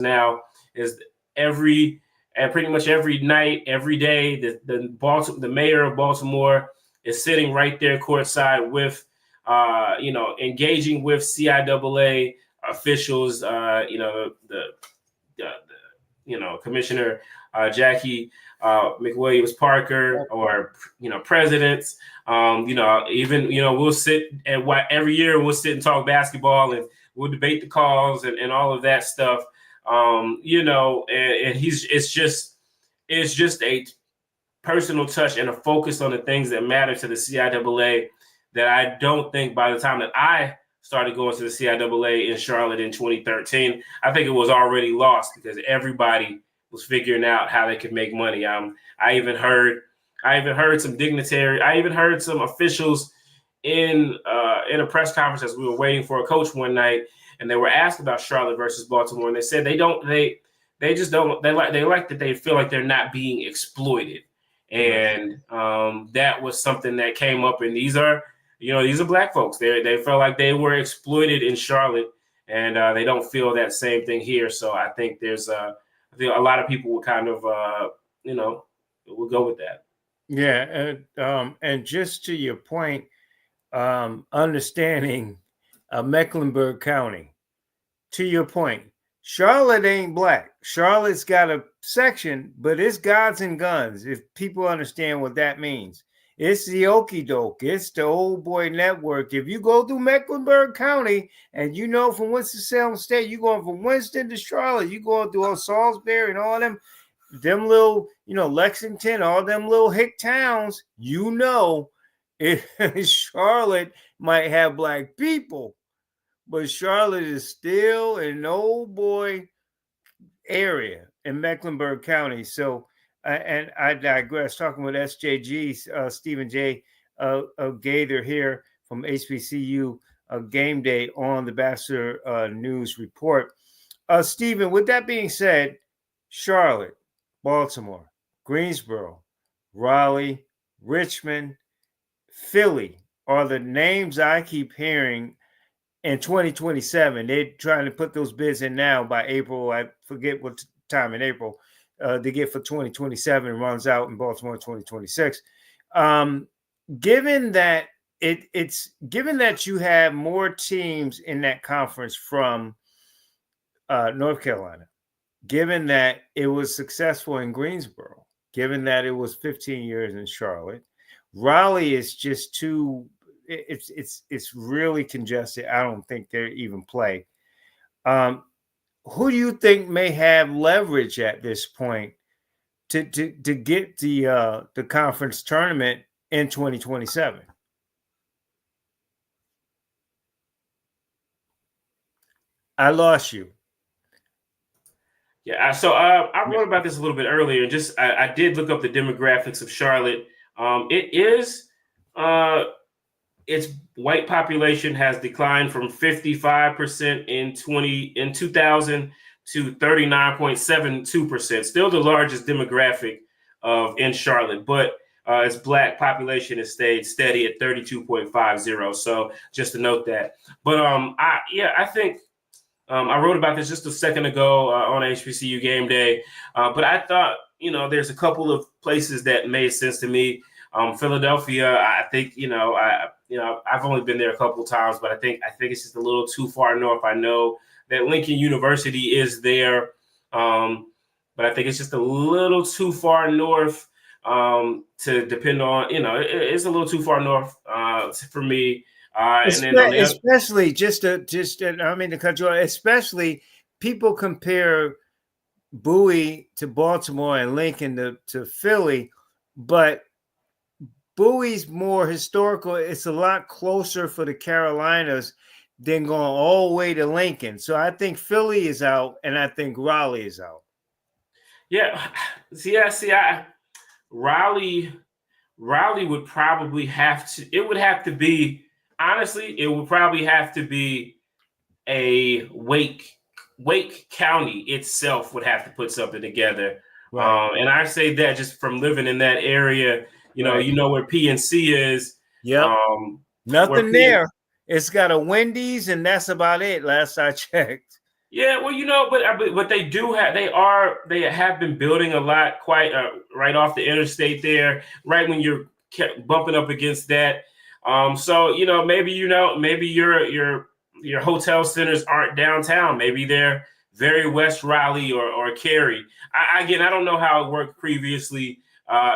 now is pretty much every night, every day, the mayor of Baltimore is sitting right there courtside with, engaging with CIAA officials, Commissioner Jackie McWilliams Parker, or presidents. Even we'll sit and every year we'll sit and talk basketball, and we'll debate the calls and all of that stuff. And it's just a personal touch and a focus on the things that matter to the CIAA that I don't think by the time that I started going to the CIAA in Charlotte in 2013, I think it was already lost because everybody was figuring out how they could make money. I even heard some dignitary. I even heard some officials in a press conference as we were waiting for a coach one night, and they were asked about Charlotte versus Baltimore, and they said they like that they feel like they're not being exploited, and that was something that came up. And these are Black folks. They felt like they were exploited in Charlotte, and they don't feel that same thing here. So I think I think a lot of people will kind of will go with that. Yeah, and just to your point, understanding Mecklenburg County. To your point, Charlotte ain't Black. Charlotte's got a section, but it's gods and guns. If people understand what that means. It's the okie doke. It's the old boy network. If you go through Mecklenburg County and from Winston-Salem State, you're going from Winston to Charlotte, you're going through all Salisbury and all them little, Lexington, all them little hick towns, Charlotte might have Black people, but Charlotte is still an old boy area in Mecklenburg County. So, and I digress. Talking with SJG, Stephen J. Gaither here from HBCU Game Day on the Batchelor News Report. Stephen, with that being said, Charlotte, Baltimore, Greensboro, Raleigh, Richmond, Philly are the names I keep hearing in 2027. They're trying to put those bids in now by April. I forget what time in April they get for 2027. Runs out in Baltimore 2026. Given that given that you have more teams in that conference from North Carolina, given that it was successful in Greensboro, given that it was 15 years in Charlotte, Raleigh is just too. It's really congested. I don't think they even play. Who do you think may have leverage at this point to get the conference tournament in 2027? I lost you. Yeah, so I wrote about this a little bit earlier. Just I did look up the demographics of Charlotte. Its white population has declined from 55% in 2000 to 39.72%. Still the largest demographic in Charlotte, but its Black population has stayed steady at 32.50. So just to note that. But I think I wrote about this just a second ago on HBCU Game Day. But I thought there's a couple of places that made sense to me. Philadelphia, I think I've only been there a couple of times, but I think it's just a little too far north. I know that Lincoln University is there, but I think it's just a little too far north to depend on. It's a little too far north for me. Especially to cut you off. Especially people compare Bowie to Baltimore and Lincoln to Philly, but Bowie's more historical. It's a lot closer for the Carolinas than going all the way to Lincoln. So I think Philly is out, and I think Raleigh is out. Yeah. Raleigh would probably have to. It would have to be. Honestly, it would probably have to be a Wake County itself would have to put something together. Right. And I say that just from living in that area. You know where PNC is. Yep. Nothing there. It's got a Wendy's, and that's about it. Last I checked. Yeah, well, but they do have they have been building a lot quite right off the interstate there, right when you're bumping up against that. So maybe your hotel centers aren't downtown. Maybe they're very West Raleigh or Cary. Again, I don't know how it worked previously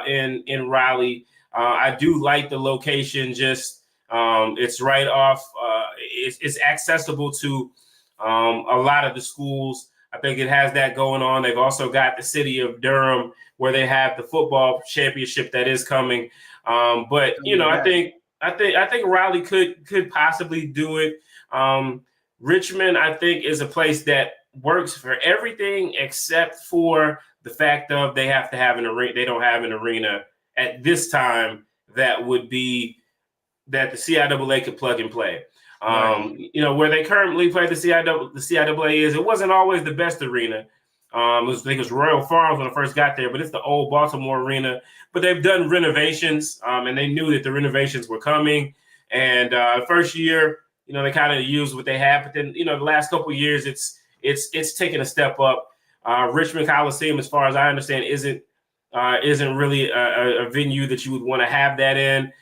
in Raleigh. I do like the location. Just it's right off. It's accessible to a lot of the schools. I think it has that going on. They've also got the city of Durham where they have the football championship that is coming. But I think Raleigh could possibly do it. Richmond, I think, is a place that works for everything except for the fact of they have to have an arena. They don't have an arena at this time that would be that the CIAA could plug and play. Right. Where they currently play the CIAA it wasn't always the best arena. I think it was Royal Farms when I first got there, but it's the old Baltimore arena. But they've done renovations, and they knew that the renovations were coming. And first year, they kind of used what they had, but then the last couple of years, it's taken a step up. Richmond Coliseum, as far as I understand, isn't really a venue that you would want to have that in.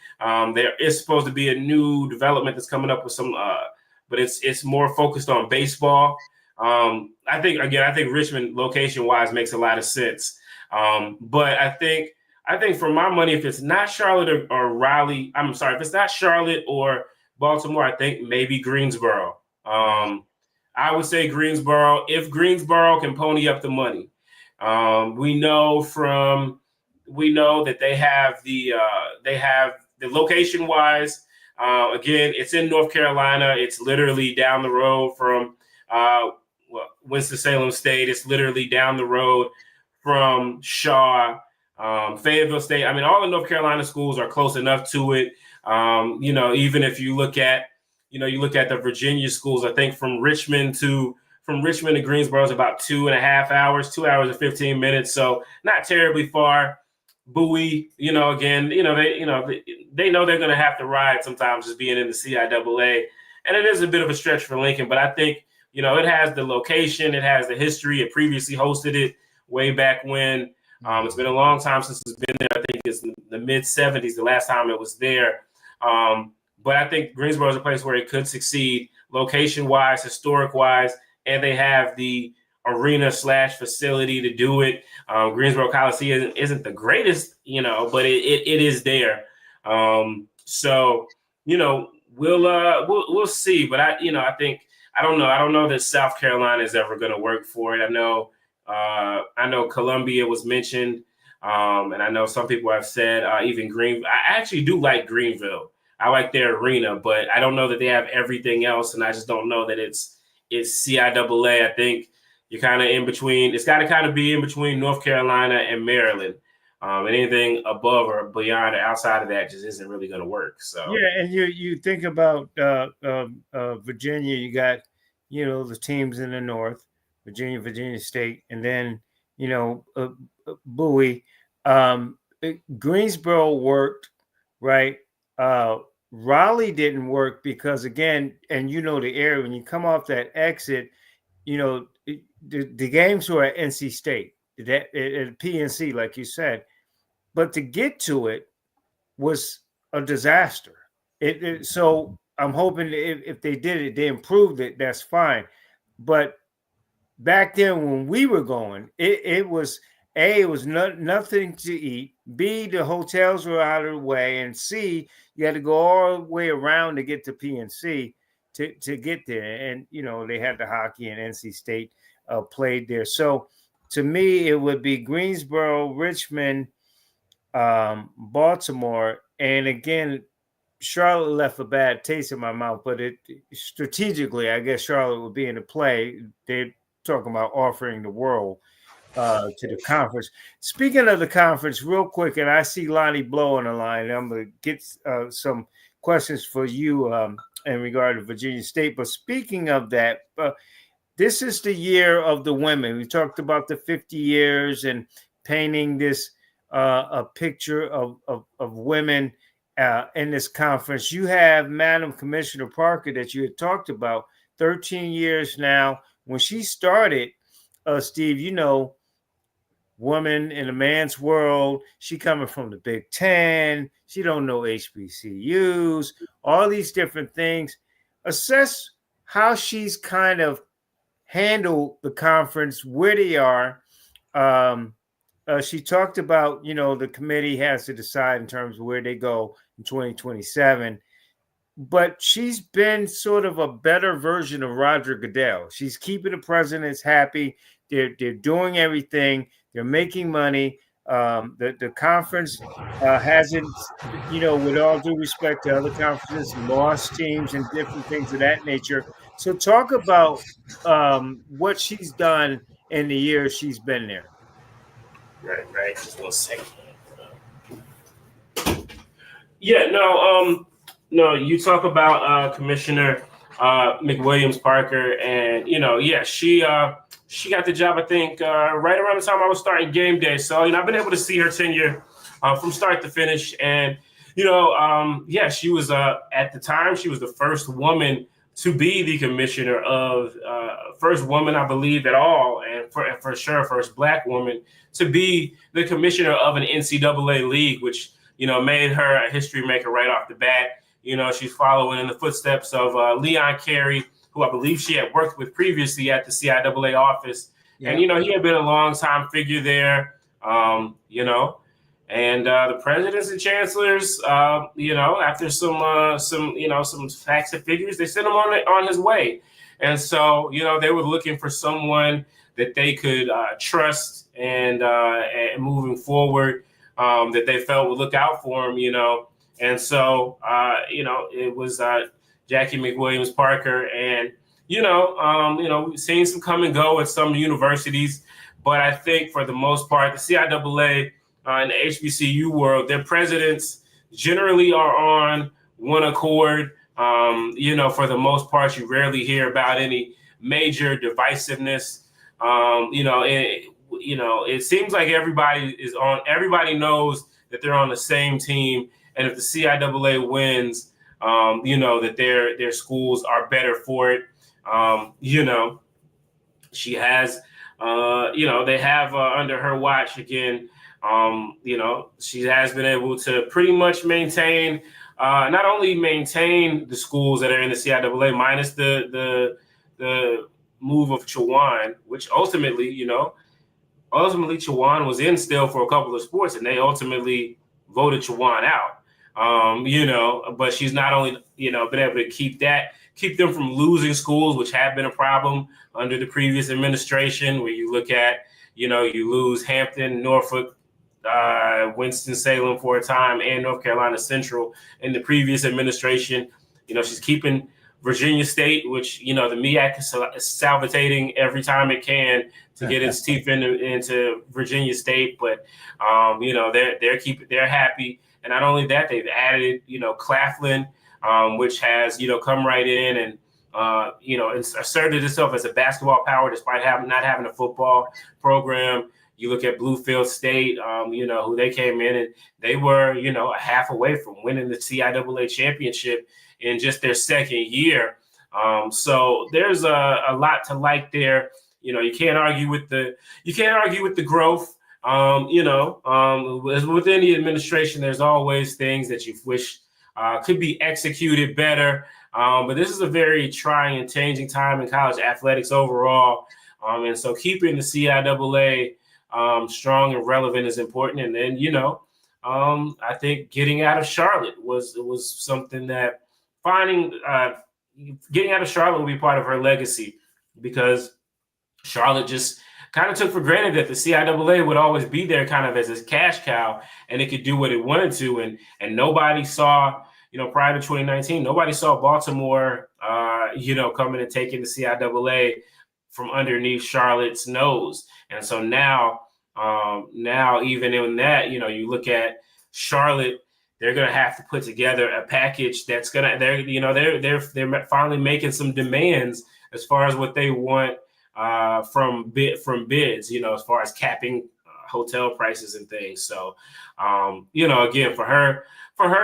There is supposed to be a new development that's coming up with some, but it's more focused on baseball. I think Richmond location wise makes a lot of sense. But I think for my money, if it's not Charlotte or Raleigh, I'm sorry, if it's not Charlotte or Baltimore, I think maybe Greensboro. I would say Greensboro if Greensboro can pony up the money. We know that they have the location wise. Again, it's in North Carolina. It's literally down the road from Winston-Salem State. It's literally down the road from Shaw, Fayetteville State. I mean, all the North Carolina schools are close enough to it. Even if you look at the Virginia schools, I think from Richmond to Greensboro is about 2.5 hours, 2 hours and 15 minutes. So not terribly far. Bowie, again, they know they're going to have to ride sometimes just being in the CIAA. And it is a bit of a stretch for Lincoln, but I think, it has the location, it has the history. It previously hosted it way back when. It's been a long time since it's been there. I think it's the mid-'70s, the last time it was there. But I think Greensboro is a place where it could succeed location-wise, historic-wise, and they have the arena/facility to do it. Greensboro Coliseum isn't the greatest, but it is there. So we'll see. But I think I don't know. I don't know that South Carolina is ever going to work for it. I know Columbia was mentioned, and I know some people have said even Green. I actually do like Greenville. I like their arena, but I don't know that they have everything else, and I just don't know that it's CIAA. I think you're kind of in between. It's got to kind of be in between North Carolina and Maryland. And anything above or beyond or outside of that just isn't really going to work. So Yeah, and you think about Virginia, you got the teams in the north, Virginia State, and then Bowie. Greensboro worked, right? Raleigh didn't work because again, and the area when you come off that exit, the games were at NC State, that at PNC, like you said, but to get to it was a disaster. So I'm hoping if they did it, they improved it. That's fine. But back then when we were going, it was nothing to eat. B, the hotels were out of the way, and C, you had to go all the way around to get to PNC to get there. And they had the hockey, and NC State played there. So to me, it would be Greensboro, Richmond, Baltimore, and again, Charlotte left a bad taste in my mouth. But strategically, I guess Charlotte would be in the play. They're talking about offering the world to the conference. Speaking of the conference, real quick, and I see Lonnie Blow on the line. I'm going to get some questions for you in regard to Virginia State. But speaking of that, this is the year of the women. We talked about the 50 years and painting this a picture of women in this conference. You have Madam Commissioner Parker that you had talked about, 13 years now when she started, Steve, woman in a man's world, she coming from the Big Ten, she don't know HBCUs, all these different things. Assess how she's kind of handled the conference, where they are. Um, she talked about, the committee has to decide in terms of where they go in 2027. But she's been sort of a better version of Roger Goodell. She's keeping the presidents happy. They're doing everything. They're making money. The conference hasn't, with all due respect to other conferences, lost teams and different things of that nature. So talk about what she's done in the years she's been there. Right. Just 1 second. Yeah, no. You talk about Commissioner McWilliams Parker, and she got the job. I think right around the time I was starting game day. So I've been able to see her tenure from start to finish, and she was at the time she was the first woman to be the commissioner of first woman, I believe, at all, and for sure first Black woman to be the commissioner of an NCAA league, which made her a history maker right off the bat. She's following in the footsteps of Leon Carey, who I believe she had worked with previously at the CIAA office. Yeah. And, he had been a long time figure there, and the presidents and chancellors, after some facts and figures, they sent him on his way. And so, they were looking for someone that they could trust and moving forward, that they felt would look out for him, and so, it was Jackie McWilliams Parker, and, we've seen some come and go at some universities, but I think for the most part, the CIAA and the HBCU world, their presidents generally are on one accord. For the most part, you rarely hear about any major divisiveness. It seems like everybody knows that they're on the same team. And if the CIAA wins, that their schools are better for it. She has, they have under her watch again, she has been able to pretty much maintain, not only maintain the schools that are in the CIAA minus the move of Chowan, which ultimately Chowan was in still for a couple of sports, and they ultimately voted Chowan out. But she's not only, been able to keep them from losing schools, which have been a problem under the previous administration, where you look at, you lose Hampton, Norfolk, Winston-Salem for a time, and North Carolina Central in the previous administration. She's keeping Virginia State, which, the MEAC is salivating every time it can to get its teeth into Virginia State. But, they're happy. And not only that, they've added, Claflin, which has, come right in and, asserted itself as a basketball power despite not having a football program. You look at Bluefield State, who they came in and they were, a half away from winning the CIAA championship in just their second year. So there's a lot to like there. You can't argue with the growth. Within the administration, there's always things that you wish could be executed better. But this is a very trying and changing time in college athletics overall. And so keeping the CIAA strong and relevant is important. And then, I think getting out of Charlotte was something that getting out of Charlotte will be part of her legacy, because Charlotte just kind of took for granted that the CIAA would always be there kind of as a cash cow, and it could do what it wanted to. And nobody saw, prior to 2019, nobody saw Baltimore, coming and taking the CIAA from underneath Charlotte's nose. And so now even in that, you look at Charlotte, they're going to have to put together a package that's going to, they're finally making some demands as far as what they want from bids, as far as capping hotel prices and things. So, again, for her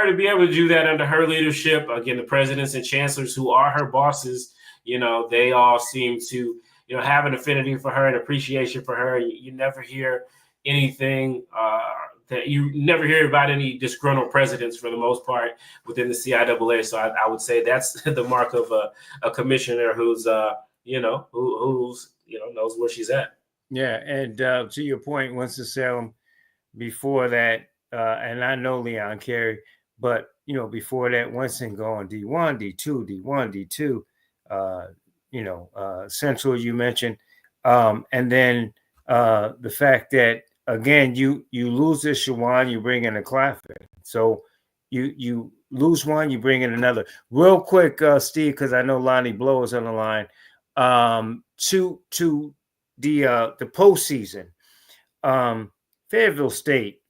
to be able to do that under her leadership, again, the presidents and chancellors who are her bosses, they all seem to, have an affinity for her and appreciation for her. You never hear anything that you never hear about any disgruntled presidents for the most part within the CIAA. So I would say that's the mark of a commissioner who's who's knows where she's at. Yeah, and to your point, Winston-Salem before that, and I know Leon Carey, but before that, Winston going D1, D2, D1, D2. Central you mentioned, and then the fact that again you lose this Shawan, you bring in a Claflin. So you lose one, you bring in another. Real quick, Steve, because I know Lonnie Blow is on the line. To the postseason, Fayetteville State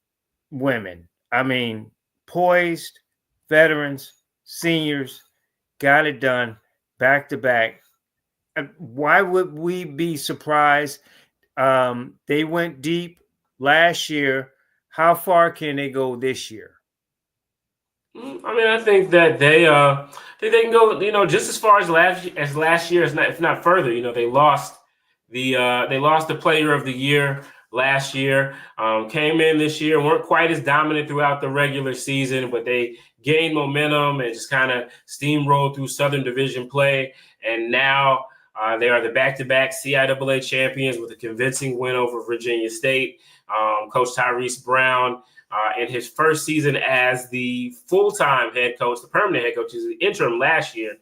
women. I mean, poised, veterans, seniors, got it done back to back. Why would we be surprised? They went deep last year. How far can they go this year? I mean, I think that they can go, just as far as last year, if not further. They lost the player of the year last year. Came in this year, weren't quite as dominant throughout the regular season, but they gained momentum and just kind of steamrolled through Southern Division play. And now they are the back-to-back CIAA champions with a convincing win over Virginia State. Coach Tyrese Brown, in his first season as the full-time head coach, the permanent head coach, is the interim last year.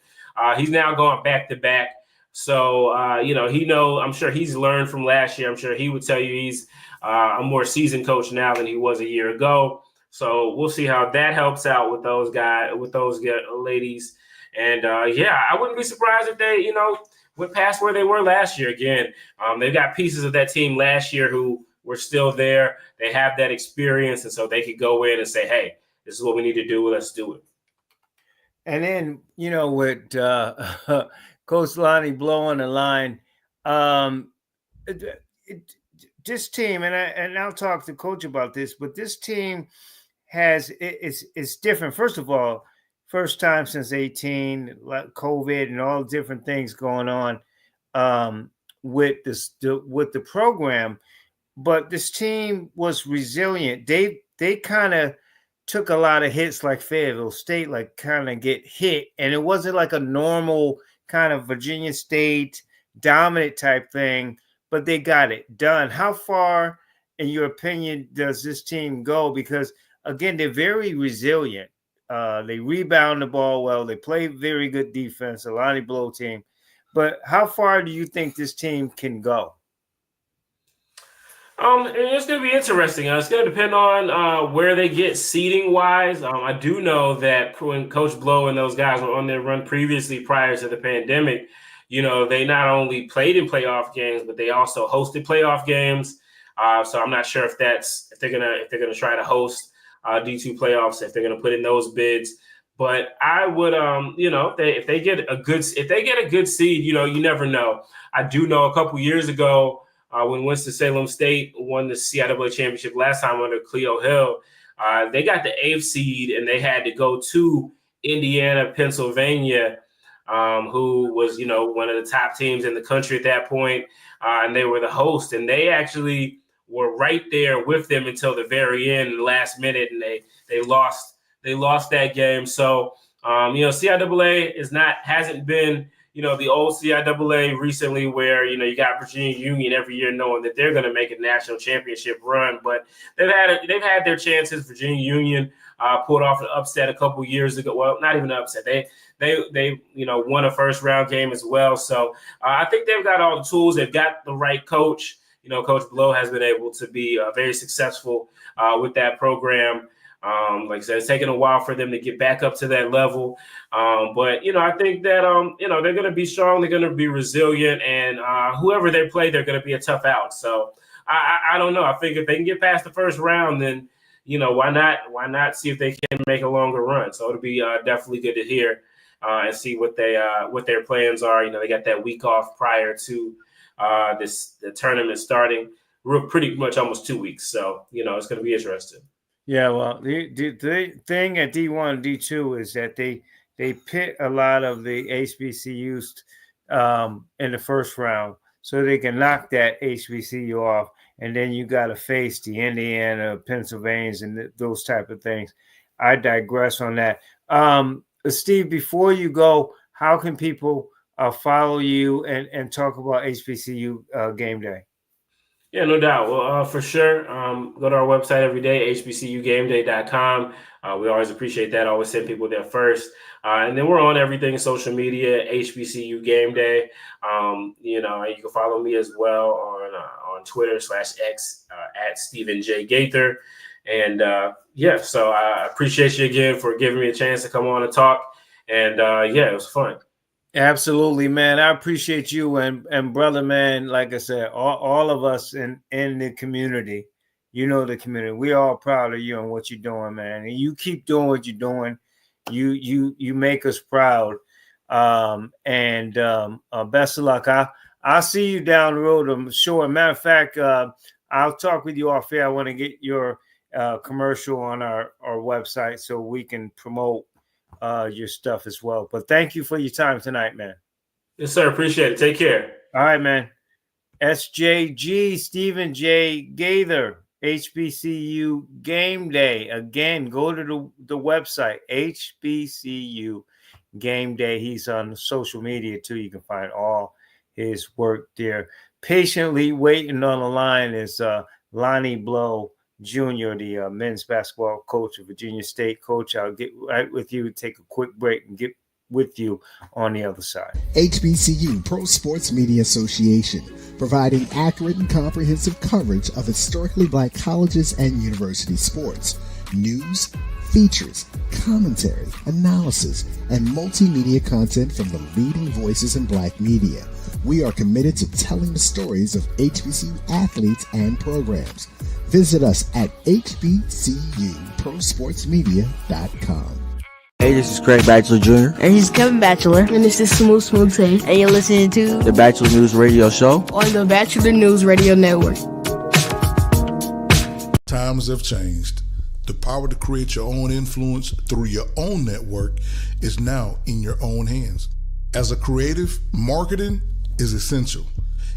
He's now going back-to-back. So, I'm sure he's learned from last year. I'm sure he would tell you he's a more seasoned coach now than he was a year ago. So we'll see how that helps out with those ladies. And I wouldn't be surprised if they, went past where they were last year again. They've got pieces of that team last year who were still there. They have that experience, and so they could go in and say, hey, this is what we need to do. Let's do it. And then, with Coach Lonnie Blow on the line, this team, and I'll talk to Coach about this, but this team it's different. First of all, first time since 18, COVID and all different things going on with the program. But this team was resilient. They kind of took a lot of hits like Fayetteville State, like kind of get hit. And it wasn't like a normal kind of Virginia State dominant type thing, but they got it done. How far, in your opinion, does this team go? Because, again, they're very resilient. They rebound the ball well. They play very good defense, a Lonnie Blow team. But how far do you think this team can go? It's going to be interesting. It's going to depend on where they get seeding wise. I do know that when Coach Blow and those guys were on their run previously prior to the pandemic, they not only played in playoff games, but they also hosted playoff games. So I'm not sure if they're gonna try to host D2 playoffs, if they're gonna put in those bids. But I would, if they get a good seed, you never know. I do know a couple years ago. When Winston-Salem State won the CIAA championship last time under Cleo Hill, they got the 8th seed and they had to go to Indiana, Pennsylvania, who was, one of the top teams in the country at that point. And they were the host, and they actually were right there with them until the very end, the last minute, and they lost that game. So, CIAA hasn't been, the old CIAA recently where, you got Virginia Union every year knowing that they're going to make a national championship run, but they've had their chances. Virginia Union pulled off an upset a couple years ago. Well, not even an upset. They won a first round game as well. So I think they've got all the tools. They've got the right coach. Coach Blow has been able to be very successful with that program. Like I said, it's taken a while for them to get back up to that level. But, I think that, they're going to be strong. They're going to be resilient. And whoever they play, they're going to be a tough out. So I don't know. I think if they can get past the first round, then, why not see if they can make a longer run? So it'll be definitely good to hear and see what their plans are. They got that week off prior to the tournament starting. We're pretty much almost 2 weeks. So, it's going to be interesting. Yeah, well, the thing at D1 and D2 is that they pit a lot of the HBCUs in the first round. so they can knock that HBCU off. And then you got to face the Indiana, Pennsylvanians, and those type of things. I digress on that. Steve, before you go, how can people follow you and talk about HBCU game day? Yeah, no doubt. Well, for sure, go to our website every day, hbcugameday.com. We always appreciate that. Always send people there first. And then we're on everything social media, HBCU Game Day. You can follow me as well on Twitter /X at Stephen J. Gaither. And so I appreciate you again for giving me a chance to come on and talk. And it was fun. Absolutely, man. I appreciate you and brother, man. Like I said, all of us in the community, the community, we're all proud of you and what you're doing, man. And you keep doing what you're doing. You make us proud. Best of luck. I'll see you down the road, I'm sure. Matter of fact, I'll talk with you off air. I want to get your commercial on our website so we can promote your stuff as well. But thank you for your time tonight, man. Yes, sir. Appreciate it. Take care. All right, man. SJG, Stephen J. Gaither, HBCU Game Day. Again, go to the website, HBCU Game Day. He's on social media too. You can find all his work there. Patiently waiting on the line is Lonnie Blow Jr., the men's basketball coach of Virginia State. Coach, I'll get right with you, take a quick break, and get with you on the other side. HBCU Pro Sports Media Association, providing accurate and comprehensive coverage of historically Black colleges and university sports, news, features, commentary, analysis, and multimedia content from the leading voices in Black media. We are committed to telling the stories of HBCU athletes and programs. Visit us at hbcuprosportsmedia.com. Hey, this is Craig Batchelor Jr. And this is Kevin Batchelor. And this is Smooth Say. And you're listening to the Batchelor News Radio Show on the Batchelor News Radio Network. Times have changed. The power to create your own influence through your own network is now in your own hands. As a creative, marketing is essential,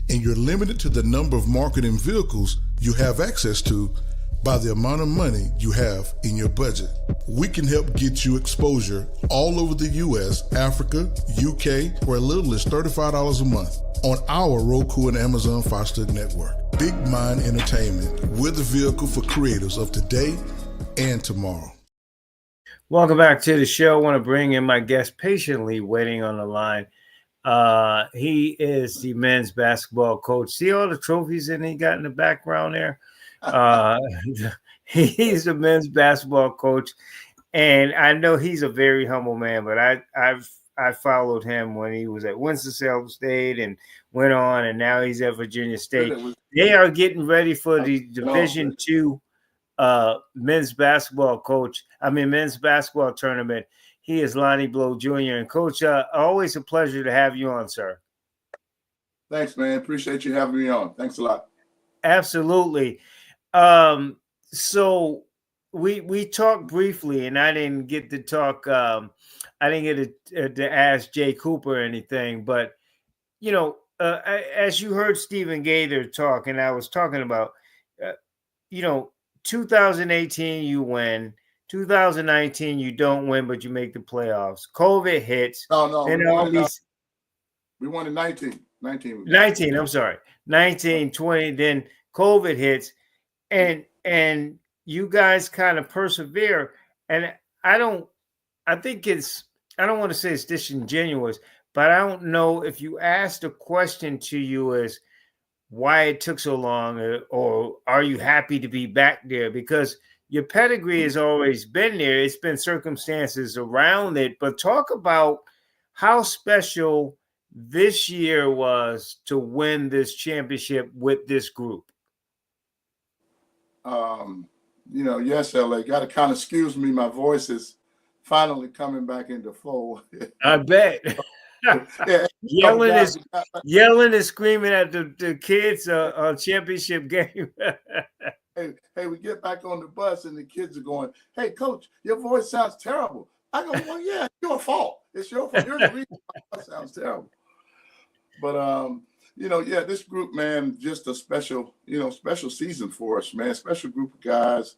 and you're limited to the number of marketing vehicles you have access to by the amount of money you have in your budget. We can help get you exposure all over the US, Africa, UK, for as little as $35 a month on our Roku and Amazon Fire Stick network. Big Mind Entertainment. We're the vehicle for creators of today and tomorrow. Welcome back to the show. I want to bring in my guest, patiently waiting on the line. He is the men's basketball coach. See all the trophies that he got in the background there? He's a men's basketball coach, and I know he's a very humble man, but I followed him when he was at Winston-Salem State and went on, and now he's at Virginia State. They are getting ready for the Division II men's basketball tournament. He is Lonnie Blow Jr. And Coach, always a pleasure to have you on, sir. Thanks, man. Appreciate you having me on. Thanks a lot. Absolutely. So we talked briefly, and I didn't get to talk. I didn't get to ask Jay Cooper or anything, but as you heard Stephen Gaither talk, and I was talking about, 2018 you win, 2019 you don't win, but you make the playoffs. COVID hits. No, we won in 19. 19. I'm sorry, 19, 20. Then COVID hits, and you guys kind of persevere. And I don't want to say it's disingenuous, but I don't know if you asked a question to you as why it took so long, or are you happy to be back there? Because your pedigree has always been there. It's been circumstances around it, but talk about how special this year was to win this championship with this group. Yes, LA, got to kind of excuse me. My voice is finally coming back into fold. I bet. Yelling and screaming at the kids on championship game. Hey, we get back on the bus and the kids are going, "Hey, Coach, your voice sounds terrible." I go, "Well, yeah, it's your fault. It's your fault. You're the reason my voice sounds terrible." But Yeah, this group, man, just a special, special season for us, man. Special group of guys.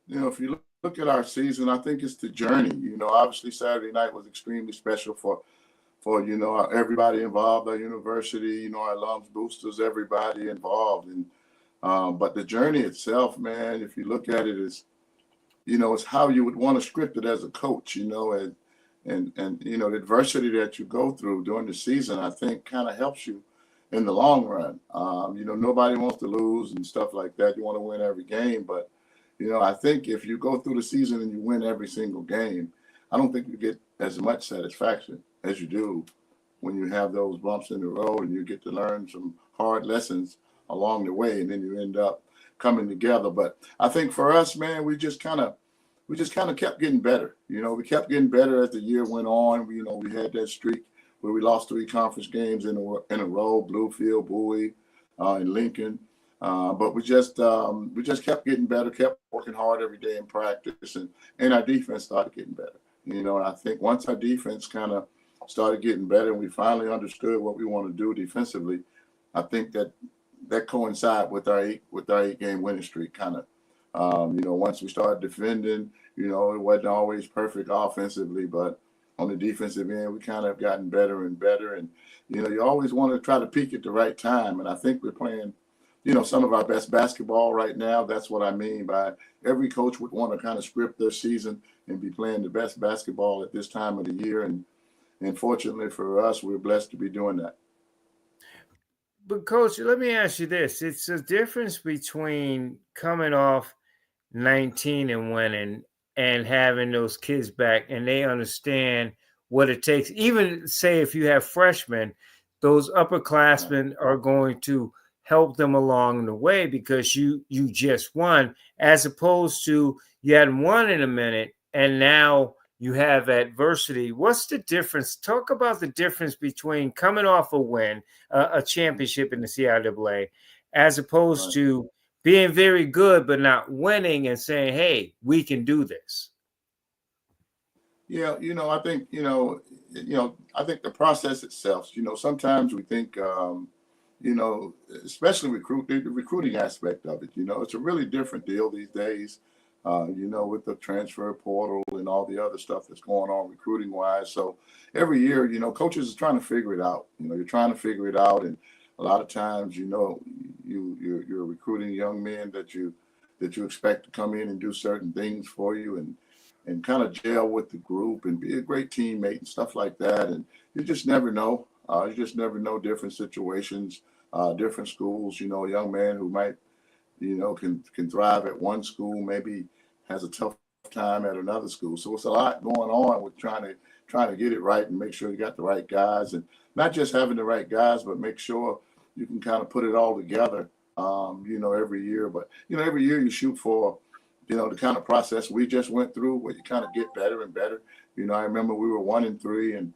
If you look at our season, I think it's the journey. Obviously Saturday night was extremely special for everybody involved, our university, our alums, boosters, everybody involved. And but the journey itself, man, if you look at it, is it's how you would want to script it as a coach, and the adversity that you go through during the season, I think, kind of helps you in the long run. Nobody wants to lose and stuff like that. You want to win every game, but I think if you go through the season and you win every single game, I don't think you get as much satisfaction as you do when you have those bumps in the road and you get to learn some hard lessons along the way, and then you end up coming together. But I think for us, man, we just kind of kept getting better. We kept getting better as the year went on. We had that streak where we lost 3 conference games in a row: Bluefield, Bowie, and Lincoln. But we just kept getting better, kept working hard every day in practice, and our defense started getting better. And I think once our defense kind of started getting better and we finally understood what we want to do defensively, I think that coincided with our 8-game winning streak kind of. Once we started defending, it wasn't always perfect offensively, but on the defensive end, we kind of gotten better and better. And, you always want to try to peak at the right time. And I think we're playing, some of our best basketball right now. That's what I mean by every coach would want to kind of script their season and be playing the best basketball at this time of the year. And fortunately for us, we're blessed to be doing that. But Coach, let me ask you this. It's a difference between coming off 19 and winning and having those kids back and they understand what it takes. Even say if you have freshmen, those upperclassmen are going to help them along the way because you just won, as opposed to you hadn't won in a minute and now you have adversity. What's the difference? Talk about the difference between coming off a win, a championship in the CIAA, as opposed to being very good but not winning and saying, "Hey, we can do this." Yeah, I think I think the process itself. Sometimes we think, especially the recruiting aspect of it. It's a really different deal these days. With the transfer portal and all the other stuff that's going on recruiting wise. So every year, coaches are trying to figure it out. You're trying to figure it out. And a lot of times, you're recruiting young men that you expect to come in and do certain things for you and kind of gel with the group and be a great teammate and stuff like that. And you just never know. You just never know different situations, different schools, a young man who might can thrive at one school, maybe has a tough time at another school. So it's a lot going on with trying to get it right and make sure you got the right guys, and not just having the right guys, but make sure you can kind of put it all together, every year. But, every year you shoot for, the kind of process we just went through where you kind of get better and better. I remember we were 1-3 and,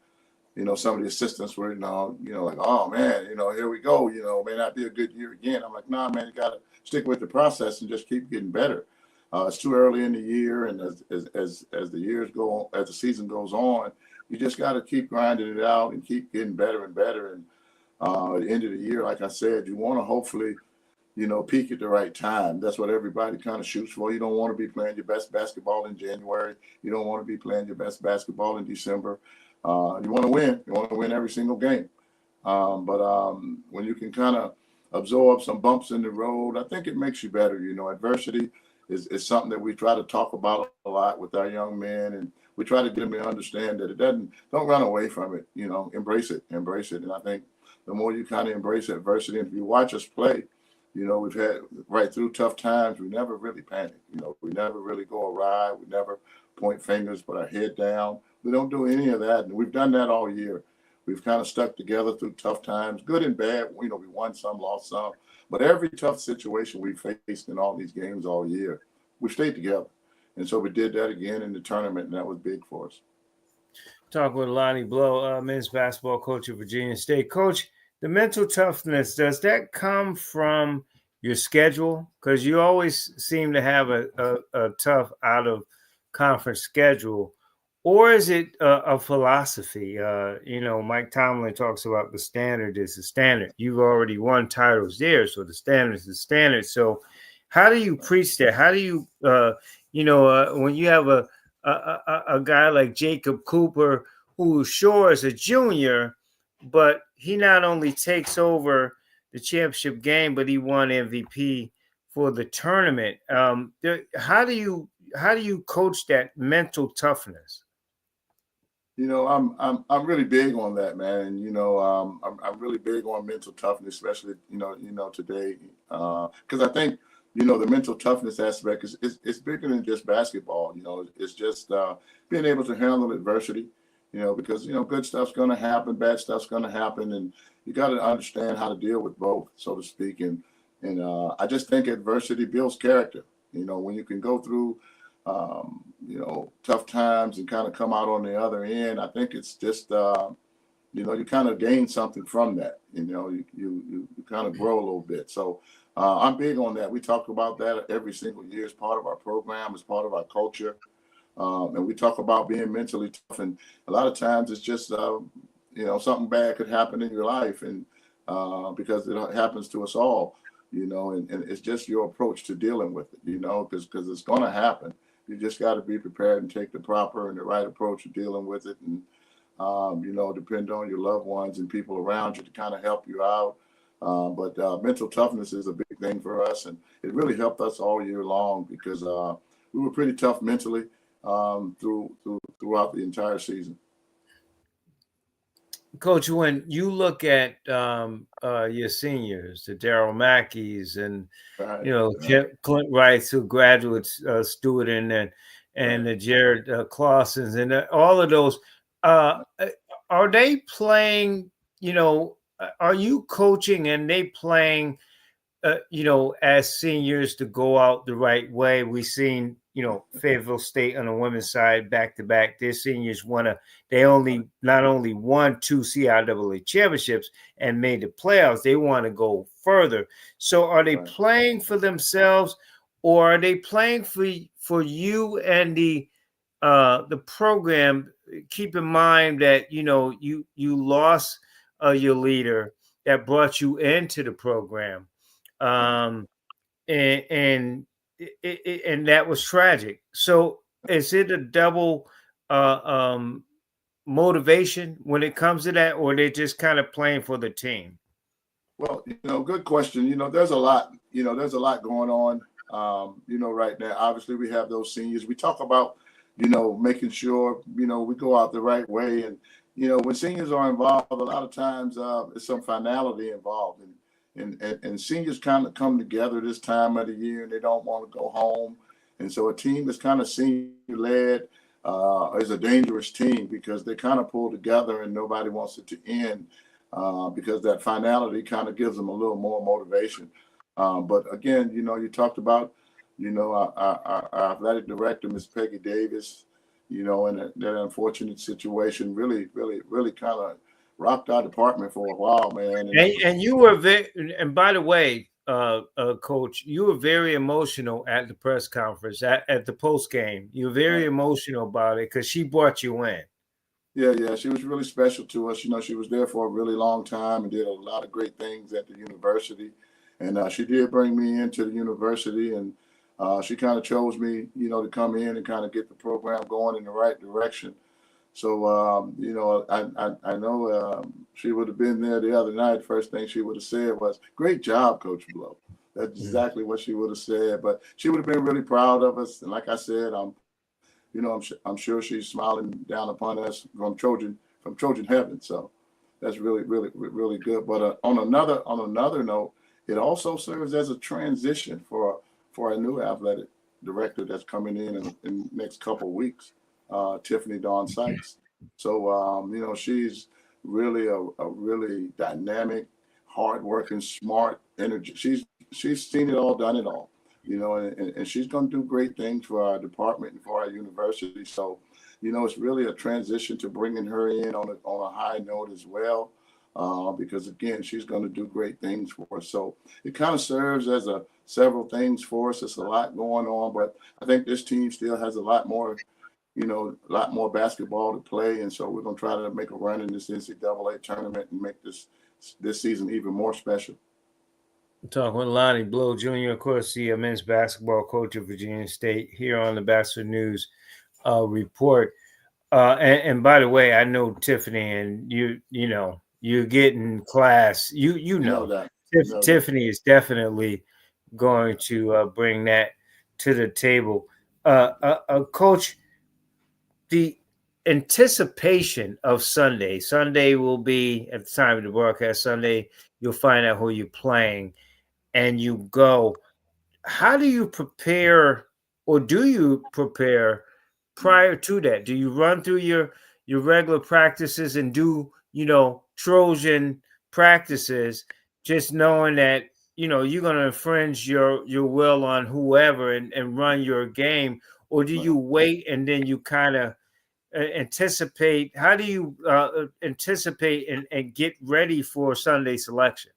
some of the assistants were, like, oh man, here we go, may not be a good year again. I'm like, nah, man, you got to stick with the process and just keep getting better. It's too early in the year, and as the years go on, as the season goes on, you just got to keep grinding it out and keep getting better and better. And at the end of the year, like I said, you want to hopefully, peak at the right time. That's what everybody kind of shoots for. You don't want to be playing your best basketball in January. You don't want to be playing your best basketball in December. You want to win. You want to win every single game. But when you can kind of absorb some bumps in the road, I think it makes you better. Adversity is something that we try to talk about a lot with our young men, and we try to get them to understand that don't run away from it. Embrace it. And I think the more you kind of embrace adversity, and if you watch us play, we've had right through tough times. We never really panic. We never really go awry. We never point fingers, put our head down. We don't do any of that, and we've done that all year. We've kind of stuck together through tough times, good and bad. We won some, lost some. But every tough situation we faced in all these games all year, we stayed together. And so we did that again in the tournament, and that was big for us. Talk with Lonnie Blow, men's basketball coach at Virginia State. Coach, the mental toughness, does that come from your schedule? Because you always seem to have a tough out-of-conference schedule. or is it a philosophy? Mike Tomlin talks about the standard is the standard. You've already won titles there, so the standard is the standard. So, how do you preach that? How do you, when you have a guy like Jacob Cooper, who sure is a junior, but he not only takes over the championship game, but he won MVP for the tournament. How do you coach that mental toughness? I'm really big on that, man. And I'm really big on mental toughness, especially today, because I think the mental toughness aspect is bigger than just basketball. It's just being able to handle adversity. Because good stuff's going to happen, bad stuff's going to happen, and you got to understand how to deal with both, so to speak. And I just think adversity builds character. When you can go through tough times and kind of come out on the other end, I think it's just, you kind of gain something from that. You kind of grow a little bit. So I'm big on that. We talk about that every single year as part of our program, as part of our culture. And we talk about being mentally tough. And a lot of times it's just, something bad could happen in your life. And because it happens to us all, and it's just your approach to dealing with it, because it's going to happen. You just got to be prepared and take the proper and the right approach to dealing with it. And, depend on your loved ones and people around you to kind of help you out. But mental toughness is a big thing for us. And it really helped us all year long because we were pretty tough mentally throughout the entire season. Coach, when you look at your seniors, the Daryl Mackeys and Clint Wrights, who graduate student, and the Jared Clausens, and all of those, are they playing? Are you coaching and they playing? As seniors to go out the right way? We've seen, Fayetteville State on the women's side back to back. Their seniors not only won 2 CIAA championships and made the playoffs, they want to go further. So are they playing for themselves, or are they playing for you and the program? Keep in mind that you lost your leader that brought you into the program. And that was tragic. So is it a double motivation when it comes to that, or they're just kind of playing for the team? Well, good question. There's a lot going on, right now. Obviously we have those seniors. We talk about, making sure, we go out the right way. And, when seniors are involved, a lot of times there's some finality involved. And seniors kind of come together this time of the year and they don't want to go home. And so a team that's kind of senior-led is a dangerous team because they kind of pull together and nobody wants it to end because that finality kind of gives them a little more motivation. But again, you talked about, our athletic director, Ms. Peggy Davis, in that unfortunate situation really kind of rocked our department for a while, man. And you were and by the way, Coach, you were very emotional at the press conference, at the post game. You were very emotional about it because she brought you in. Yeah, she was really special to us. She was there for a really long time and did a lot of great things at the university. And she did bring me into the university, and she kind of chose me, to come in and kind of get the program going in the right direction. So, I know she would have been there the other night. First thing she would have said was, "Great job, Coach Blow." That's exactly what she would have said. But she would have been really proud of us. And like I said, I'm sure she's smiling down upon us from Trojan heaven. So that's really, really, really good. But on another note, it also serves as a transition for a new athletic director that's coming in the next couple of weeks. Tiffany Dawn Sykes. So, she's really a really dynamic, hardworking, smart, energy. She's seen it all, done it all, and she's going to do great things for our department and for our university. So, it's really a transition to bringing her in on a high note as well, because again, she's going to do great things for us. So it kind of serves as several things for us. It's a lot going on, but I think this team still has a lot more a lot more basketball to play. And so we're going to try to make a run in this NCAA tournament and make this season even more special. I'm talking with Lonnie Blow Jr., of course, the men's basketball coach of Virginia State, here on the Batchelor News Report. And by the way, I know Tiffany, and you're getting class. You know that. Tiffany is definitely going to bring that to the table. Coach, the anticipation of Sunday. Sunday will be at the time of the broadcast. Sunday, you'll find out who you're playing, and you go. How do you prepare, or do you prepare prior to that? Do you run through your regular practices and do Trojan practices, just knowing that you're going to infringe your will on whoever and run your game, or do you wait and then you kind of anticipate? How do you anticipate and get ready for Sunday selection?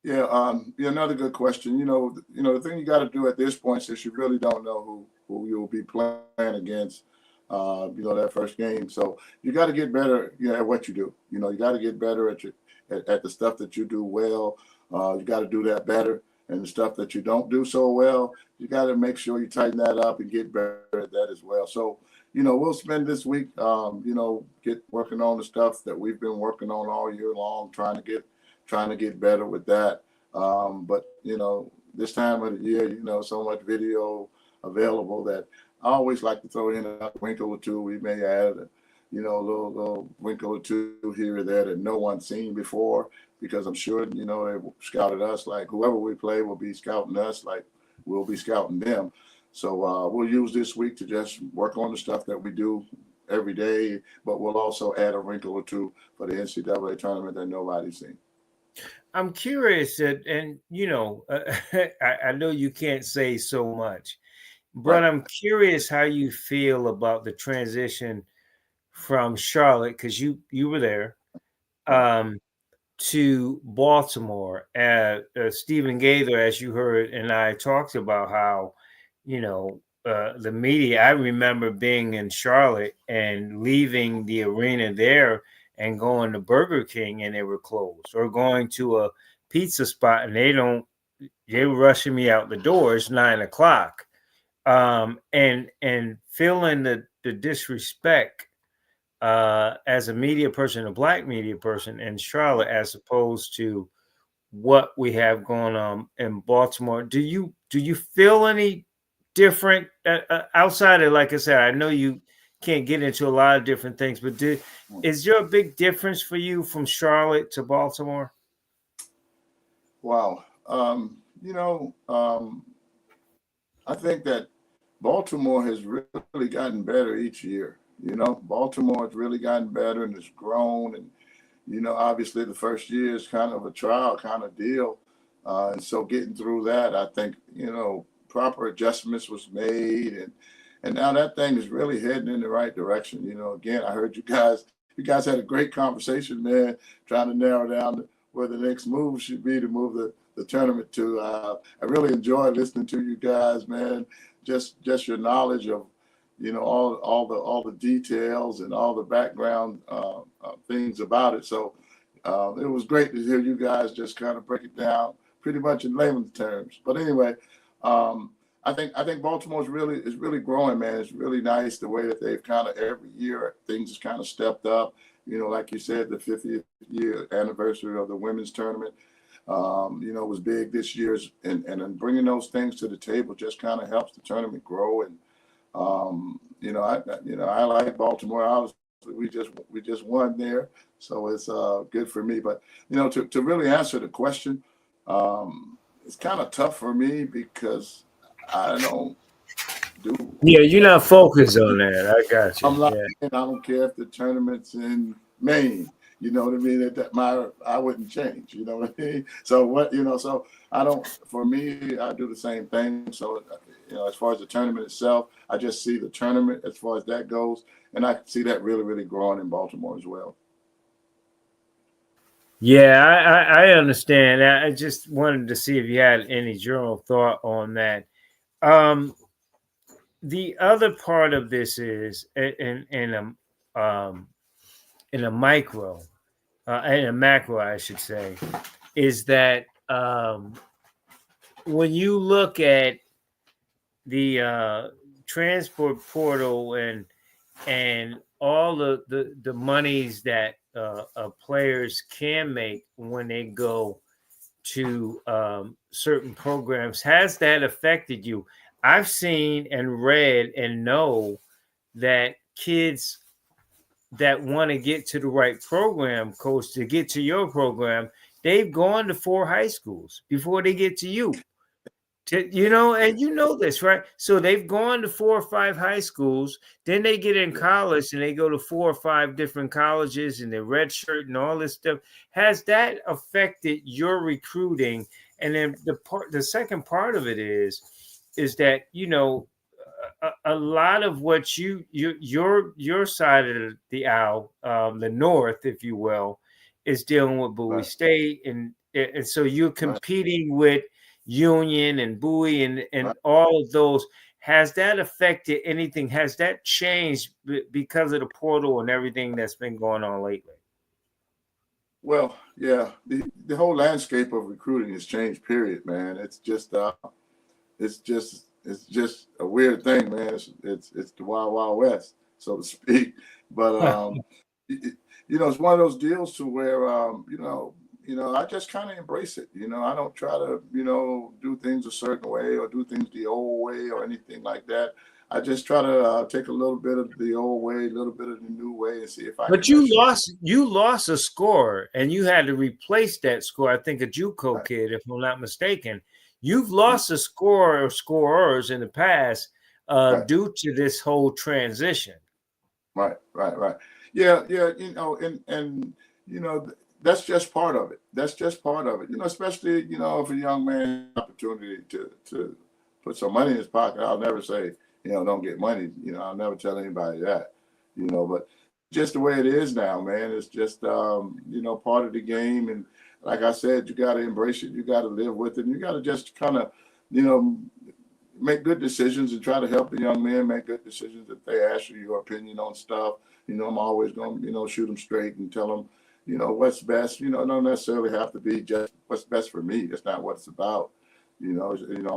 Yeah, another good question. The thing you got to do at this point, since you really don't know who you'll be playing against, that first game. So you got to get better, at what you do. You got to get better at the stuff that you do well. You got to do that better, and the stuff that you don't do so well, you got to make sure you tighten that up and get better at that as well. So we'll spend this week, get working on the stuff that we've been working on all year long, trying to get better with that. But this time of the year, so much video available that I always like to throw in a wrinkle or two. We may add a little wrinkle or two here or there that no one's seen before, because I'm sure they scouted us like whoever we play will be scouting us like we'll be scouting them. So we'll use this week to just work on the stuff that we do every day, but we'll also add a wrinkle or two for the NCAA tournament that nobody's seen. I'm curious that, and I know you can't say so much, but I'm curious how you feel about the transition from Charlotte, because you were there, to Baltimore. Stephen Gaither, as you heard, and I talked about how the media. I remember being in Charlotte and leaving the arena there and going to Burger King and they were closed, or going to a pizza spot and they were rushing me out the door. It's 9:00. And feeling the disrespect as a media person, a Black media person in Charlotte, as opposed to what we have going on in Baltimore. Do you feel any different outside of, like I said, I know you can't get into a lot of different things, but is there a big difference for you from Charlotte to Baltimore? Wow. I think that Baltimore has really gotten better each year. Baltimore has really gotten better and it's grown. And, obviously the first year is kind of a trial kind of deal. And so getting through that, I think, proper adjustments was made. And now that thing is really heading in the right direction. Again, I heard you guys had a great conversation, man, trying to narrow down where the next move should be to move the tournament to. I really enjoyed listening to you guys, man. Just your knowledge of, all the details and all the background things about it. So it was great to hear you guys just kind of break it down pretty much in layman's terms. But anyway, I think Baltimore is really growing, man. It's really nice the way that they've kind of every year things has kind of stepped up. Like you said, the 50th year anniversary of the women's tournament, was big this year, and bringing those things to the table just kind of helps the tournament grow. And I like Baltimore. Obviously, we just won there, so it's good for me. But to really answer the question, it's kind of tough for me because I don't do. Yeah, you're not focused on that. I got you. I'm like, I don't care if the tournament's in Maine. You know what I mean? I wouldn't change. You know what I mean? So so I don't. For me, I do the same thing. So as far as the tournament itself, I just see the tournament as far as that goes, and I see that really, really growing in Baltimore as well. Yeah, I understand. I just wanted to see if you had any general thought on that. the other part of this is in a micro, in a macro, I should say, is that when you look at the transport portal and all the monies that players can make when they go to certain programs, has that affected you? I've seen and read and know that kids that want to get to the right program, coach, to get to your program, they've gone to 4 high schools before they get to you. And you know this, right? So they've gone to 4 or 5 high schools, then they get in college and they go to 4 or 5 different colleges and they're redshirt and all this stuff. Has that affected your recruiting? And then the second part of it is that a lot of what your side of the aisle, the north, if you will, is dealing with Bowie State, and so you're competing with Union and Bowie and all of those. Has that affected anything? Has that changed because of the portal and everything that's been going on lately? Well, yeah, the whole landscape of recruiting has changed. Period, man. It's just a weird thing, man. It's the wild wild west, so to speak. But it's one of those deals to where I just kind of embrace it. I don't try to do things a certain way or do things the old way or anything like that. I just try to take a little bit of the old way, a little bit of the new way, and see if I. But you lost a score, and you had to replace that score. I think a JUCO kid, if I'm not mistaken. You've lost a score or scorers in the past due to this whole transition. Right. Yeah. And that's just part of it. Especially if a young man has an opportunity to put some money in his pocket. I'll never say don't get money. I'll never tell anybody that. But just the way it is now, man. It's just part of the game, and like I said, you got to embrace it. You got to live with it. And you got to just kind of make good decisions and try to help the young men make good decisions. If they ask you your opinion on stuff, I'm always going to shoot them straight and tell them what's best. Don't necessarily have to be just what's best for me. That's not what it's about. I'm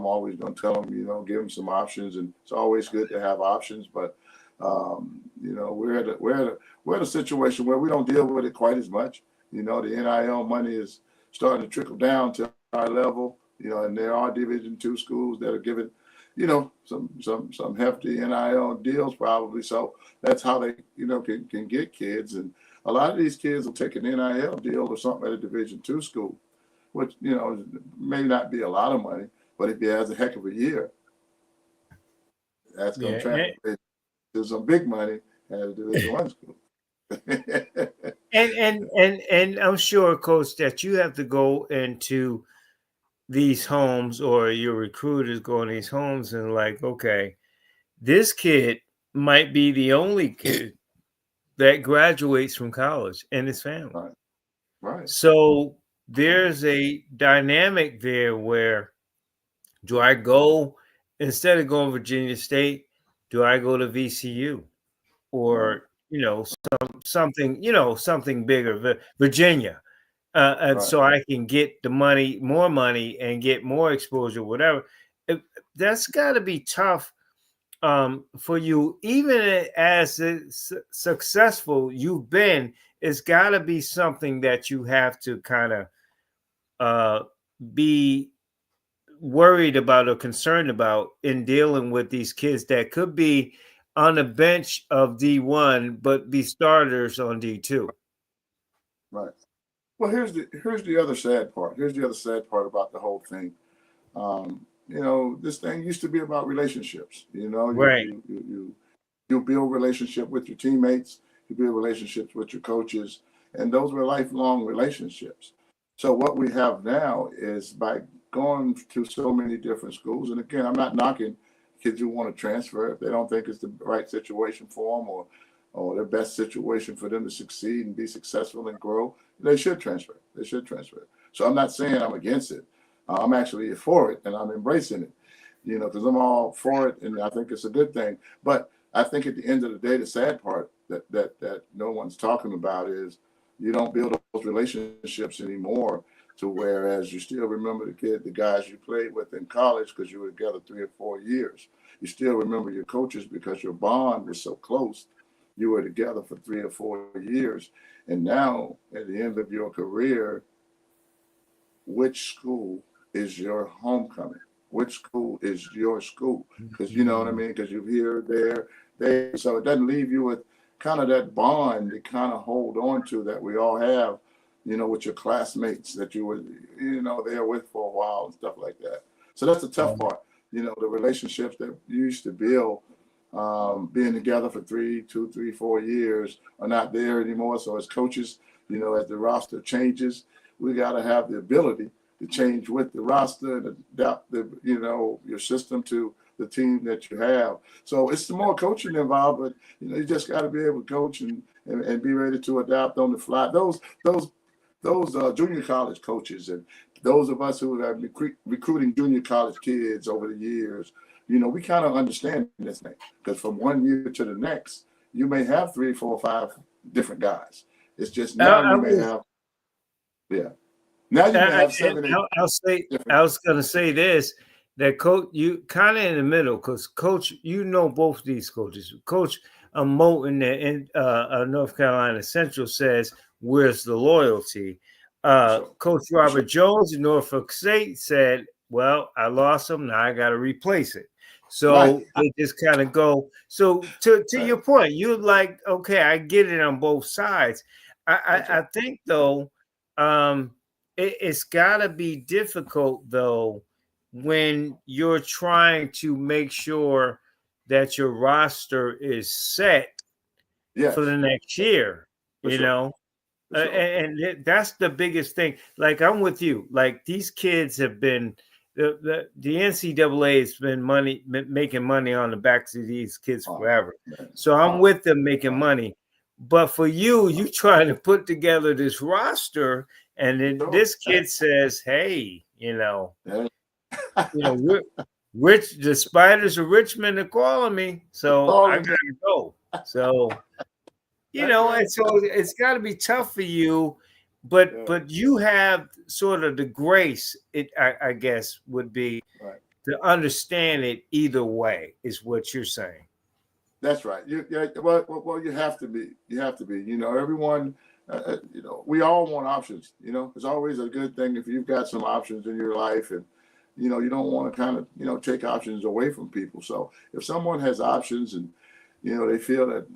always going to tell them, give them some options, and it's always good to have options. But we're at a situation where we don't deal with it quite as much. The NIL money is starting to trickle down to our level. And there are Division II schools that are giving, some hefty NIL deals probably. So that's how they, can get kids. And a lot of these kids will take an NIL deal or something at a Division II school, which, may not be a lot of money, but if he has a heck of a year, that's going to translate to some big money at a Division I school. and I'm sure, Coach, that you have to go into these homes, or your recruiters go in these homes and like, okay, this kid might be the only kid that graduates from college in his family. Right. So there's a dynamic there where, do I go, instead of going Virginia State, do I go to VCU or something bigger, Virginia, and so I can get the money, more money, and get more exposure, whatever. That's got to be tough for you, even as successful you've been. It's got to be something that you have to kind of be worried about or concerned about in dealing with these kids that could be on the bench of D1 but be starters on D2. Right. Well, here's the other sad part. Here's the other sad part about the whole thing. This thing used to be about relationships. Right. You build relationship with your teammates, you build relationships with your coaches, and those were lifelong relationships. So what we have now is, by going to so many different schools, and again, I'm not knocking kids who want to transfer if they don't think it's the right situation for them or their best situation for them to succeed and be successful and grow. They should transfer. So I'm not saying I'm against it. I'm actually for it, and I'm embracing it. because I'm all for it, and I think it's a good thing. But I think at the end of the day, the sad part that no one's talking about is you don't build those relationships anymore. To whereas you still remember the guys you played with in college because you were together 3 or 4 years. You still remember your coaches because your bond was so close. You were together for 3 or 4 years, and now at the end of your career, which school is your homecoming? Which school is your school? Because you know what I mean. Because you're here, there. So it doesn't leave you with kind of that bond to kind of hold on to that we all have, with your classmates that you were, there with for a while and stuff like that. So that's the tough part. The relationships that you used to build, being together for 2, 3, 4 years are not there anymore. So as coaches, as the roster changes, we got to have the ability to change with the roster and adapt your system to the team that you have. So it's the more coaching involved, but you just got to be able to coach and be ready to adapt on the fly. Those junior college coaches and those of us who have been recruiting junior college kids over the years, we kind of understand this thing because from one year to the next, you may have 3, 4, 5 different guys. It's just now you may have, yeah. Now you may have 7, 8. I was going to say this, that coach, you kind of in the middle because coach, both of these coaches. Coach Moulton in North Carolina Central says, "Where's the loyalty?" Coach Robert Jones in Norfolk State said, "Well, I lost him. Now I got to replace it." So they just kind of go. So to your point, you're like, okay, I get it on both sides. I think though, it's got to be difficult though when you're trying to make sure that your roster is set for the next year. And that's the biggest thing. Like I'm with you. Like these kids have been. The NCAA has been making money on the backs of these kids forever. So I'm with them making money. But for you trying to put together this roster, and then this kid says, "Hey, Rich, the Spiders of Richmond are calling me, so I gotta go." So and so it's got to be tough for you. But you have sort of the grace, I guess, would be to understand it either way, is what you're saying. That's right. Well, you have to be. You have to be. Everyone, we all want options. It's always a good thing if you've got some options in your life, and you don't want to kind of take options away from people. So if someone has options and they feel that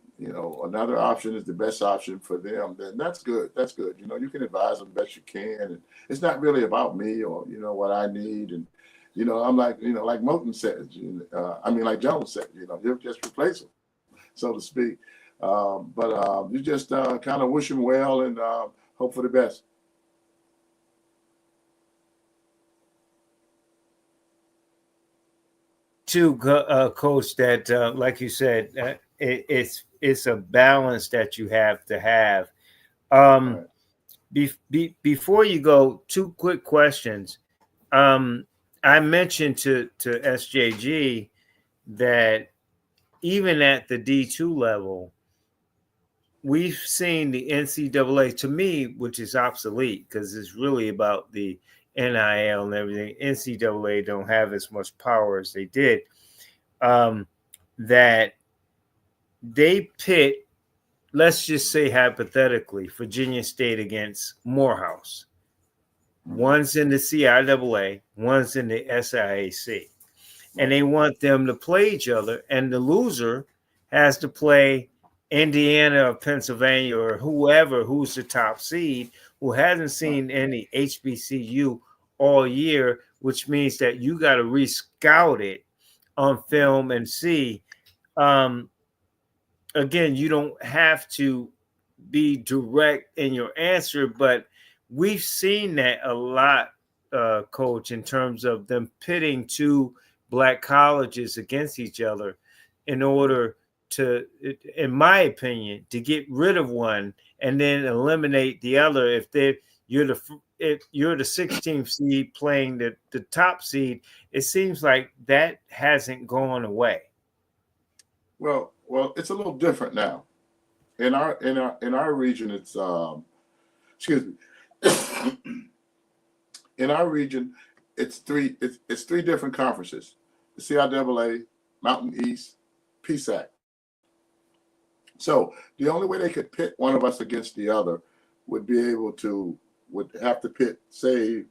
another option is the best option for them, then that's good. That's good. You can advise them best you can, and it's not really about me or what I need. And I'm like like Moulton said, like Jones said, you just replace them, so to speak. But you just kind of wish them well and hope for the best. To coach, that like you said, it's a balance that you have to have. Before you go, 2 quick questions. I mentioned to SJG that even at the D2 level, we've seen the NCAA, to me, which is obsolete because it's really about the NIL and everything. NCAA don't have as much power as they did. That they pit, let's just say hypothetically, Virginia State against Morehouse. One's in the CIAA, one's in the SIAC. And they want them to play each other, and the loser has to play Indiana or Pennsylvania or whoever who's the top seed who hasn't seen any HBCU all year, which means that you got to re-scout it on film and see. Again, you don't have to be direct in your answer, but we've seen that a lot, Coach, in terms of them pitting 2 Black colleges against each other in order to, in my opinion, to get rid of one and then eliminate the other if you're the if you're the 16th seed playing the top seed, it seems like that hasn't gone away. Well, it's a little different now. In our region, it's excuse me. In our region, it's three different conferences: the CIAA, Mountain East, PSAC. So the only way they could pit one of us against the other would have to pit, say,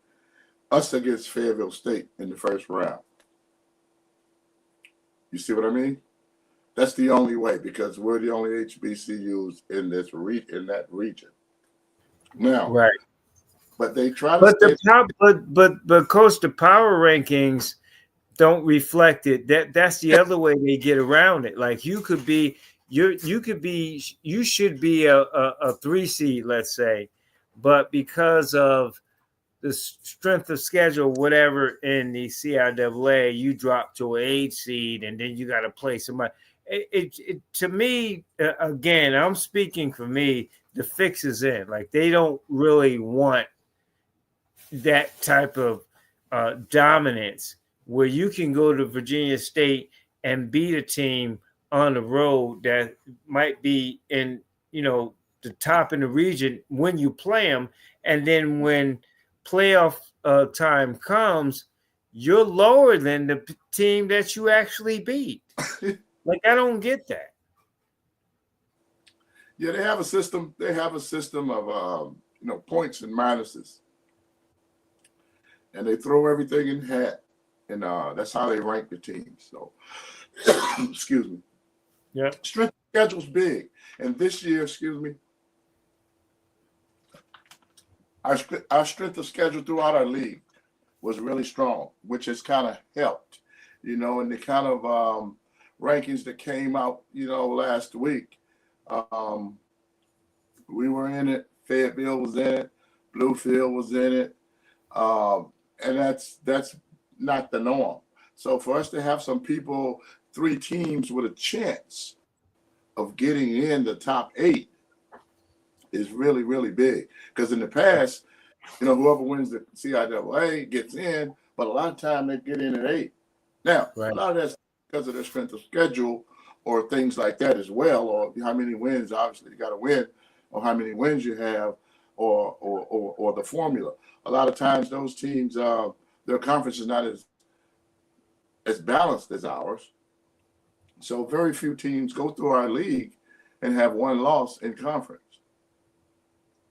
us against Fayetteville State in the first round. You see what I mean? That's the only way, because we're the only HBCUs in that region. Now, Right. but they try to. But coach, the power rankings don't reflect it. That's the other way they get around it. Like you should be a 3 seed, let's say, but because of the strength of schedule, whatever, in the CIAA, you drop to an 8 seed, and then you got to play somebody. To me, again, I'm speaking for me. The fix is in. Like they don't really want that type of dominance where you can go to Virginia State and beat a team on the road that might be in, the top in the region when you play them. And then when playoff time comes, you're lower than the team that you actually beat. Like, I don't get that. Yeah, they have a system. They have a system of points and minuses, and they throw everything in hat, and that's how they rank the teams. So, excuse me. Yeah, strength of schedule's big, and this year, our strength of schedule throughout our league was really strong, which has kind of helped, in the kind of rankings that came out, last week. We were in it. Fayetteville was in it. Bluefield was in it, and that's not the norm. So for us to have some people, 3 teams with a chance of getting in the top 8 is really, really big. Because in the past, whoever wins the CIAA gets in, but a lot of time they get in at 8. Now, right. A lot of that's because of their strength of schedule or things like that as well, or how many wins, obviously you got to win, or how many wins you have, or the formula. A lot of times those teams, their conference is not as balanced as ours. So very few teams go through our league and have 1 loss in conference.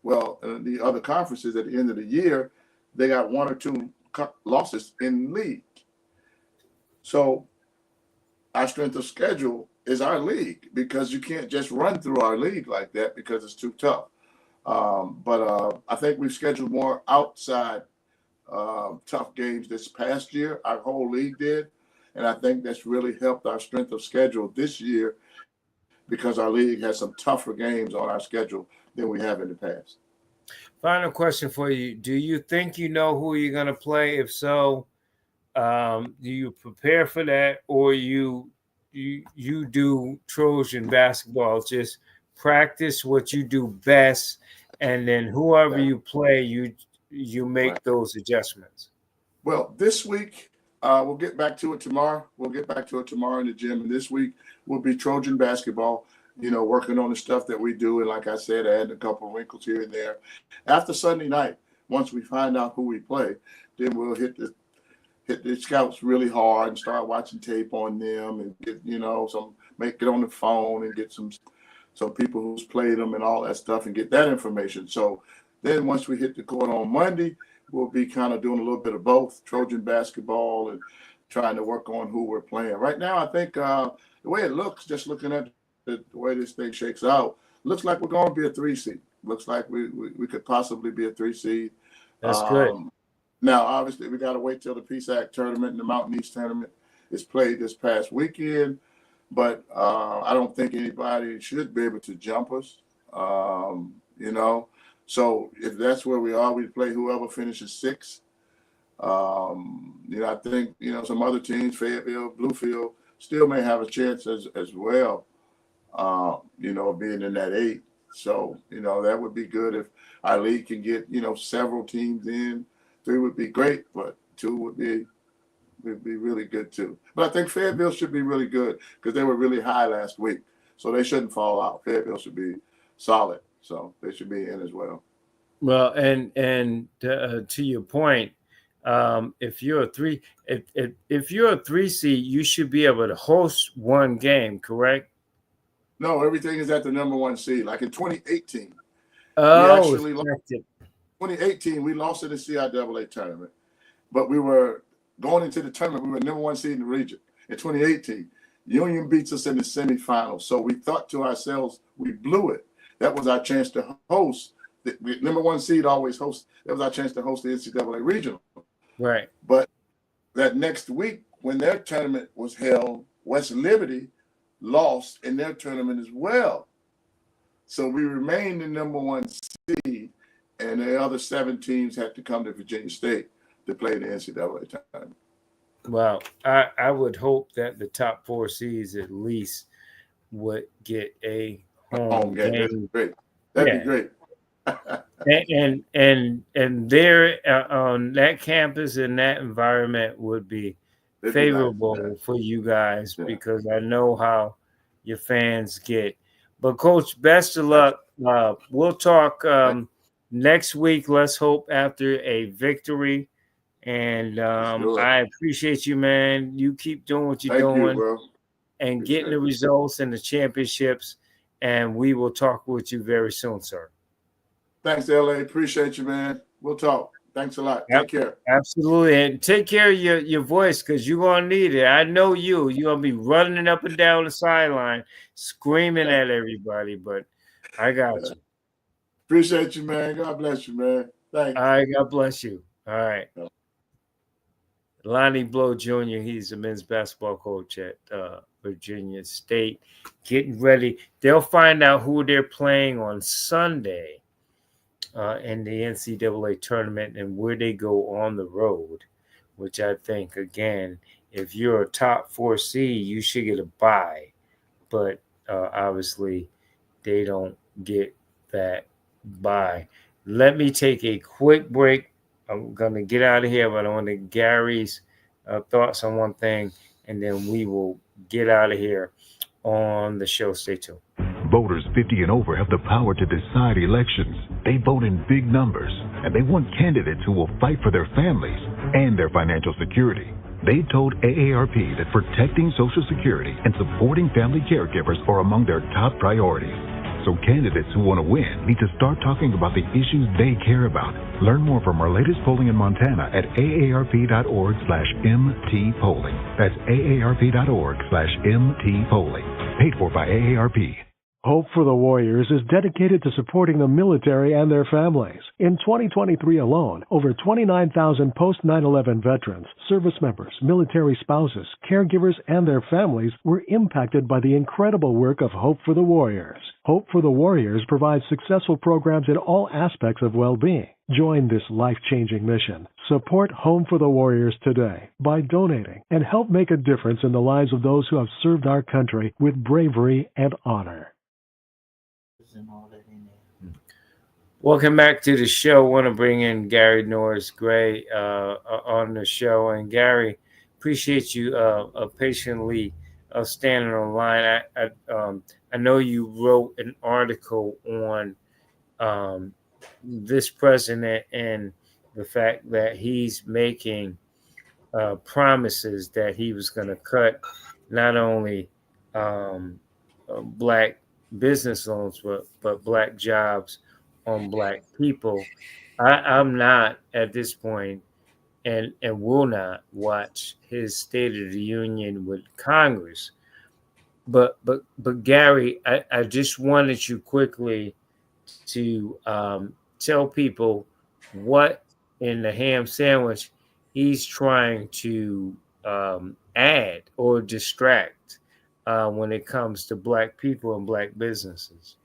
Well, the other conferences at the end of the year, they got 1 or 2 losses in league. So our strength of schedule is our league, because you can't just run through our league like that because it's too tough. But I think we've scheduled more outside tough games this past year. Our whole league did. And I think that's really helped our strength of schedule this year, because our league has some tougher games on our schedule than we have in the past. Final question for you. Do you think you know who you're going to play? If so, do you prepare for that, or you do Trojan basketball, just practice what you do best, and then whoever you play, you make those adjustments? Well, this week, we'll get back to it tomorrow. We'll get back to it tomorrow in the gym. And this week will be Trojan basketball, working on the stuff that we do. And like I said, adding a couple of wrinkles here and there. After Sunday night, once we find out who we play, then we'll hit the scouts really hard and start watching tape on them, and get, make it on the phone and get some people who's played them and all that stuff, and get that information. So then once we hit the court on Monday, we'll be kind of doing a little bit of both, Trojan basketball and trying to work on who we're playing. Right now, I think the way it looks, just looking at the way this thing shakes out, looks like we're going to be a 3 seed. Looks like we could possibly be a 3 seed. That's good. Now, obviously, we got to wait till the PSAC tournament and the Mountain East tournament is played this past weekend. But I don't think anybody should be able to jump us, So if that's where we are, we play whoever finishes 6th. I think, some other teams, Fayetteville, Bluefield, still may have a chance as well, being in that 8. So, that would be good if our league can get, several teams in. 3 would be great, but 2 would be really good too. But I think Fayetteville should be really good because they were really high last week. So they shouldn't fall out. Fayetteville should be solid. So they should be in as well. Well, and to your point, if you're a three, if you're a 3 seed, you should be able to host one game, correct? No, everything is at the number 1 seed. Like in 2018, Oh, actually lost, 2018 we lost in the CIAA tournament, but we were going into the tournament. We were number 1 seed in the region. In 2018, Union beats us in the semifinals. So we thought to ourselves, we blew it. That was our chance to host. The number 1 seed always hosts. That was our chance to host the NCAA regional. Right. But that next week, when their tournament was held, West Liberty lost in their tournament as well. So we remained the number 1 seed, and the other 7 teams had to come to Virginia State to play the NCAA tournament. Well, I would hope that the top 4 seeds at least would get a home game. That'd be great. That'd be great. and there on that campus in that environment would be favorable for you guys because I know how your fans get. But Coach, best of luck. We'll talk next week. Let's hope after a victory. And I appreciate you, man. You keep doing what you're doing and getting the results and the championships. And we will talk with you very soon, sir. Thanks, LA. Appreciate you, man. We'll talk. Thanks a lot. Yep. Take care. Absolutely. And take care of your voice because you're going to need it. I know you. You're going to be running up and down the sideline, screaming at everybody, but I got you. Appreciate you, man. God bless you, man. Thanks. All right. God bless you. All right. Lonnie Blow Jr., he's a men's basketball coach at Virginia State. Getting ready. They'll find out who they're playing on Sunday in the NCAA tournament and where they go on the road, which I think, again, if you're a top 4 seed, you should get a bye. But obviously, they don't get that bye. Let me take a quick break. I'm going to get out of here, but I want to get Gary's thoughts on one thing, and then we will get out of here on the show. Stay tuned. Voters 50 and over have the power to decide elections. They vote in big numbers, and they want candidates who will fight for their families and their financial security. They told AARP that protecting Social Security and supporting family caregivers are among their top priorities. So candidates who want to win need to start talking about the issues they care about. Learn more from our latest polling in Montana at aarp.org/mtpolling. That's aarp.org/mtpolling. Paid for by AARP. Hope for the Warriors is dedicated to supporting the military and their families. In 2023 alone, over 29,000 post-9/11 veterans, service members, military spouses, caregivers, and their families were impacted by the incredible work of Hope for the Warriors. Hope for the Warriors provides successful programs in all aspects of well-being. Join this life-changing mission. Support Home for the Warriors today by donating and help make a difference in the lives of those who have served our country with bravery and honor. Welcome back to the show. I want to bring in Gary Norris Gray on the show. And Gary, appreciate you patiently standing on the line. I know you wrote an article on this president and the fact that he's making promises that he was going to cut not only black business loans, but black jobs on black people. I'm not at this point and will not watch his State of the Union with Congress. But Gary, I just wanted you quickly to tell people what in the ham sandwich he's trying to add or distract when it comes to black people and black businesses.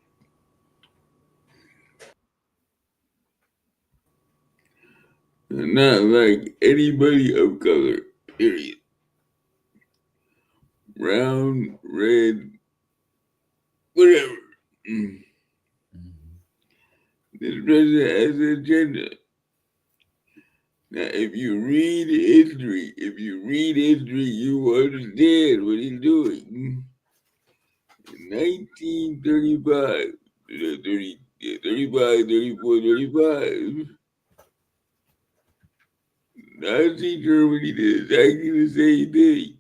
Not like anybody of color, period. Brown, red, whatever. This president has an agenda. Now, if you read history, you will understand what he's doing. In 1935, 35, 34, 35, Nazi Germany did exactly the same thing.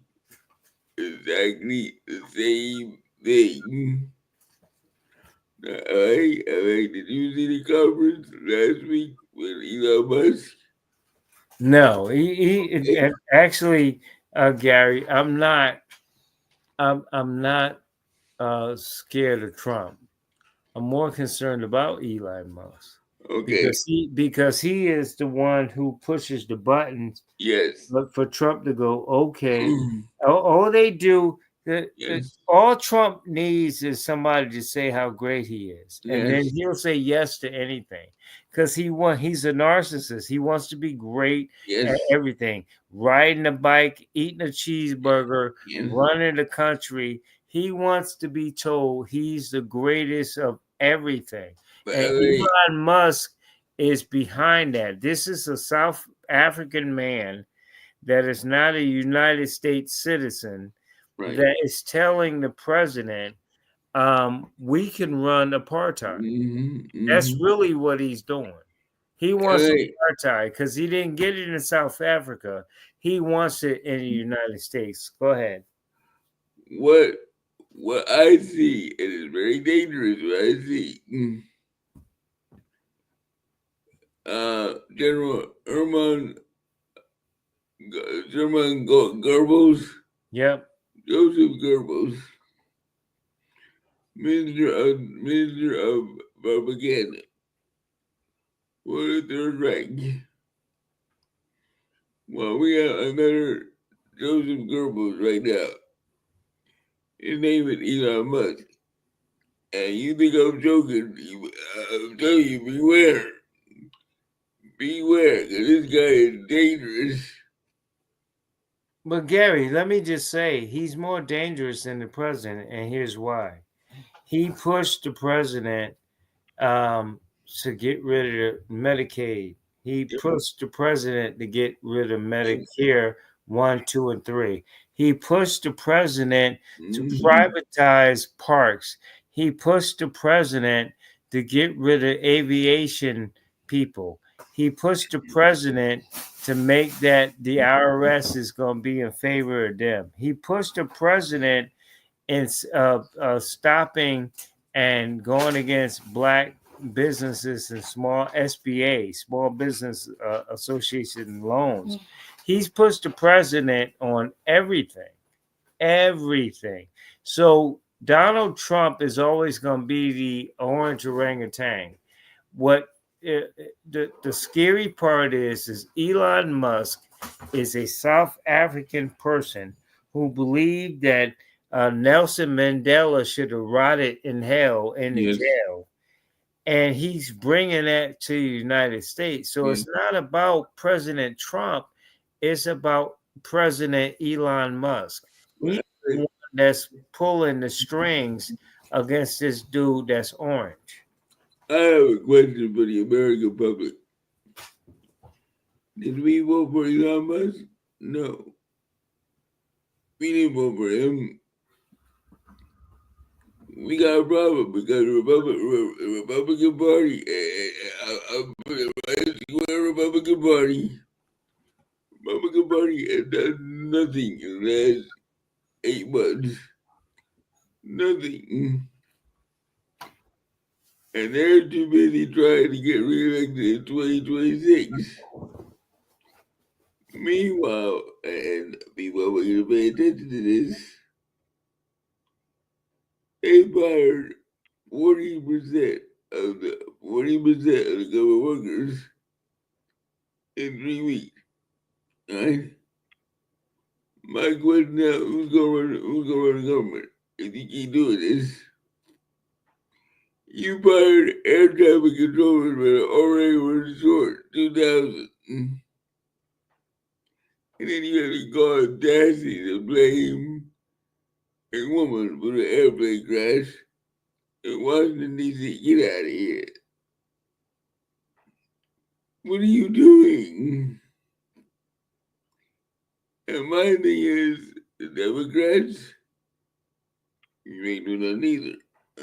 Exactly the same thing. Now, did you see the conference last week with Elon Musk? No, he actually, Gary, I'm not scared of Trump. I'm more concerned about Elon Musk Okay. because he is the one who pushes the buttons. Yes. But for Trump to go, okay, all they do, Yes. all Trump needs is somebody to say how great he is, and then Yes. he'll say yes to anything because he's a narcissist. He wants to be great Yes. at everything, riding a bike, eating a cheeseburger, Yes. running the country. He wants to be told he's the greatest of everything, But and Elon Musk is behind that. This is a South African man that is not a United States citizen right. that is telling the president, we can run apartheid. That's really what he's doing. He wants apartheid because he didn't get it in South Africa. He wants it in the United States. Go ahead. What I see, it is very dangerous what I see. General German Goebbels. Yep. Joseph Goebbels, Minister of Propaganda, for the Third Reich. Well, we have another Joseph Goebbels right now. His name is Elon Musk. And you think I'm joking? I'm telling you, beware. Beware, because this guy is dangerous. But Gary, let me just say, he's more dangerous than the president, and here's why. He pushed the president to get rid of Medicaid. He pushed the president to get rid of Medicare 1, 2, and 3. He pushed the president to privatize parks. He pushed the president to get rid of aviation people. He pushed the president to make that the IRS is going to be in favor of them. He pushed the president in stopping and going against black businesses and small SBA, small business association loans. He's pushed the president on everything. So Donald Trump is always going to be the orange orangutan. What the scary part is Elon Musk is a South African person who believed that Nelson Mandela should have rotted in hell in the jail. And he's bringing that to the United States. So it's not about President Trump. It's about President Elon Musk. He's the one that's pulling the strings against this dude that's orange. I have a question for the American public. Did we vote for Elon Musk? No. We didn't vote for him. We got a problem because the Republican Party, Republican Party has done nothing in the last 8 months. Nothing. And they're too busy trying to get reelected in 2026. Meanwhile, and people are going to pay attention to this, they fired 40% of the government workers in 3 weeks. Right? My question now, who's gonna run the government if you keep doing this? You fired air traffic controllers that already were short 2,000. And then you had the audacity to blame a woman for the airplane crash in Washington, D.C. Get out of here. what are you doing? And my thing is, the Democrats, you ain't doing nothing either,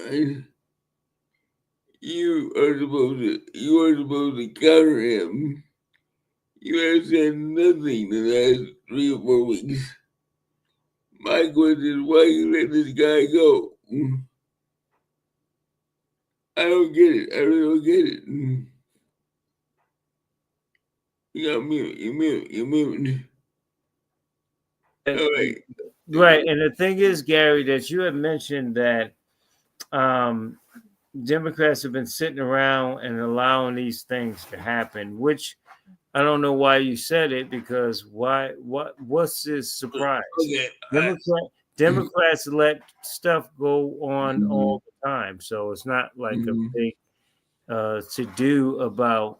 right? You are supposed to counter him. You have said nothing the last 3 or 4 weeks. My question is, why you let this guy go? I don't get it. I really don't get it. You got mute. You mute. All right. Right. And the thing is, Gary, that you had mentioned that Democrats have been sitting around and allowing these things to happen, which I don't know why you said it, because what's this surprise? Okay. Democrats let stuff go on all the time, so it's not like a big to do about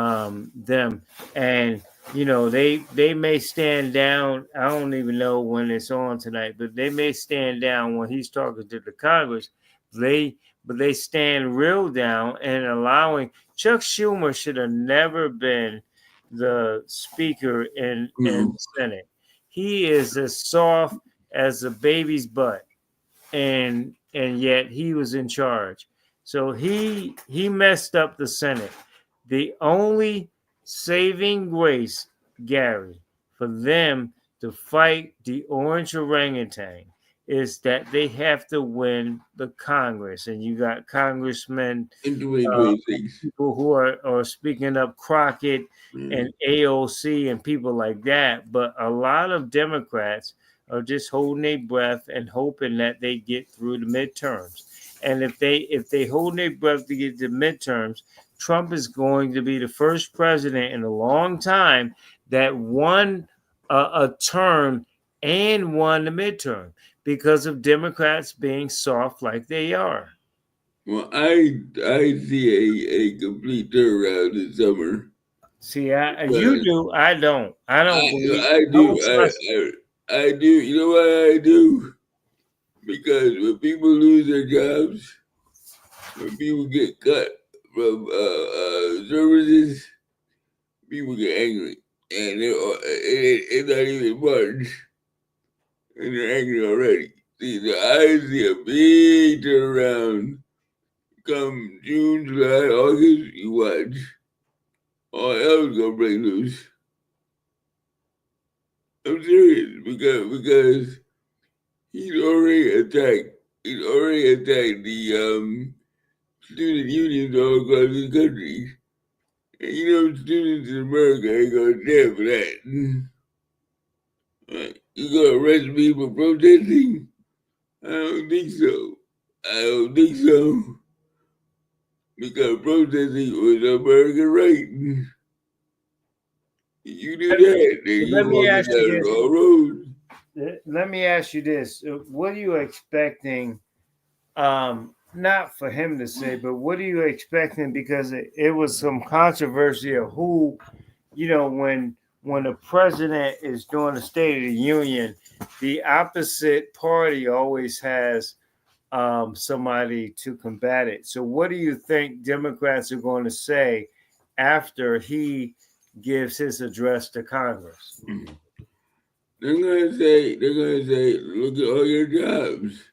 them. And they may stand down. I don't even know when it's on tonight, but they may stand down when he's talking to the Congress. But they stand real down and allowing. Chuck Schumer should have never been the speaker in the Senate. He is as soft as a baby's butt, and yet he was in charge. So he messed up the Senate. The only saving grace, Gary, for them to fight the orange orangutan is that they have to win the Congress. And you got congressmen, people who are speaking up, Crockett and AOC and people like that. But a lot of Democrats are just holding their breath and hoping that they get through the midterms. And if they hold their breath to get the midterms, Trump is going to be the first president in a long time that won a term and won the midterm because of Democrats being soft like they are. Well, I see a complete turnaround this summer. See, you do. I don't. I don't believe. I do. I do. You know what I do? Because when people lose their jobs, when people get cut from services, people get angry, and it's not even March, and they're angry already. See, so I see a big turnaround come June, July, August. You watch, all hell's gonna break loose. I'm serious because he's already attacked. He's already attacked the student unions all across the country. And students in America ain't gonna stand for that. Right. You gonna arrest me for protesting? I don't think so. Because protesting was an American right. You do that, then you walking down the wrong road. Let me ask you this. What are you expecting? Not for him to say, but what are you expecting? Because it was some controversy of who, when the president is doing the State of the Union, the opposite party always has somebody to combat it. So what do you think Democrats are going to say after he gives his address to Congress? They're gonna say, look at all your jobs.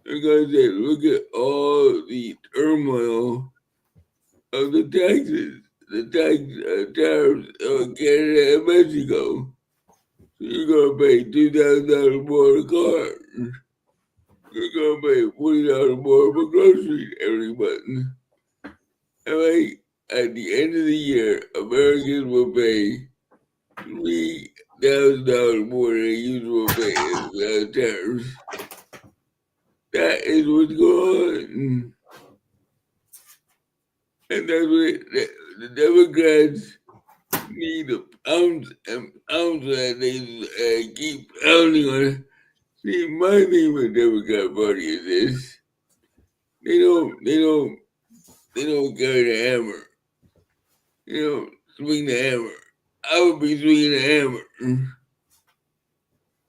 They're gonna say, look at all the turmoil of the taxes, the tariffs on Canada and Mexico. So you're gonna pay $2,000 more a car. You're gonna pay $40 more for groceries every month. At the end of the year, Americans will pay $3,000 more than they usually pay in tariffs. That is what's going on. And that's what the Democrats need to pound and pound that they keep pounding on it. See, my thing with the Democrat Party is this. They don't carry the hammer. Swing the hammer. I would be swinging the hammer.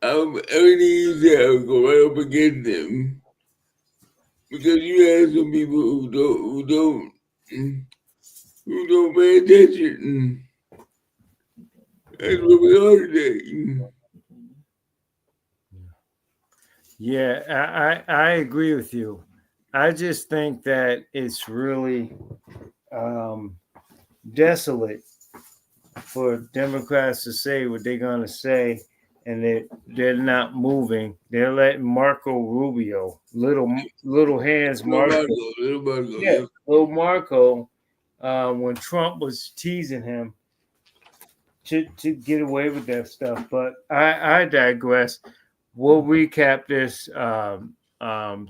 Everything you say, I would go right up against them. Because you have some people who don't. who don't pay attention. That's what we are today. Yeah, I agree with you. I just think that it's really desolate for Democrats to say what they're going to say, and they're not moving. They're letting Marco Rubio, little hands Marco, Little Marco, yeah, yeah. little Marco, when Trump was teasing him to get away with that stuff. But I digress. We'll recap this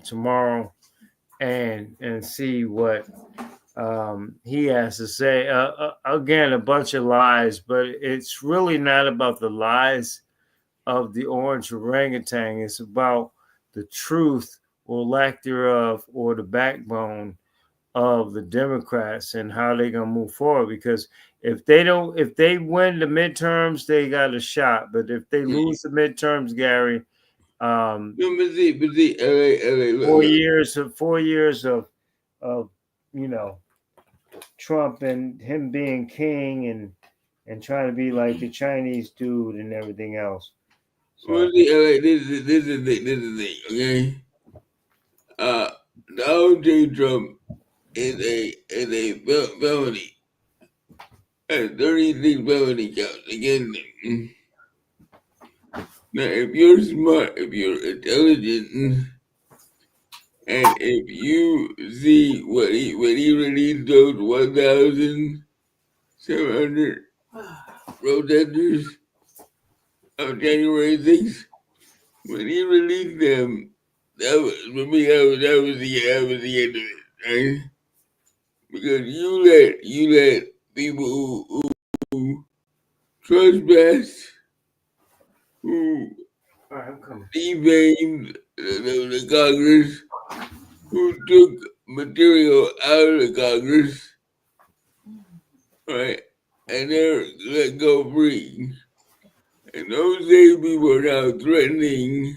tomorrow and see what he has to say. Again, a bunch of lies, but it's really not about the lies of the orange orangutan. It's about the truth or lack thereof, or the backbone of the Democrats and how they're gonna move forward. Because if they win the midterms, they got a shot. But if they lose the midterms, Gary, No, but see, LA, 4 years of you know Trump and him being king and trying to be like the Chinese dude and everything else. Well, see, LA, this is the thing, okay? Donald J. Trump is a felony. And 36 felony counts against him. Now, if you're smart, if you're intelligent, and if you see when he released those 1,700 protesters on January 6th, when he released them, that was for me. That was the end of it, right? Because you let people who trespass, who defamed the Congress, who took material out of the Congress, right? And they're let go free. And those same people are now threatening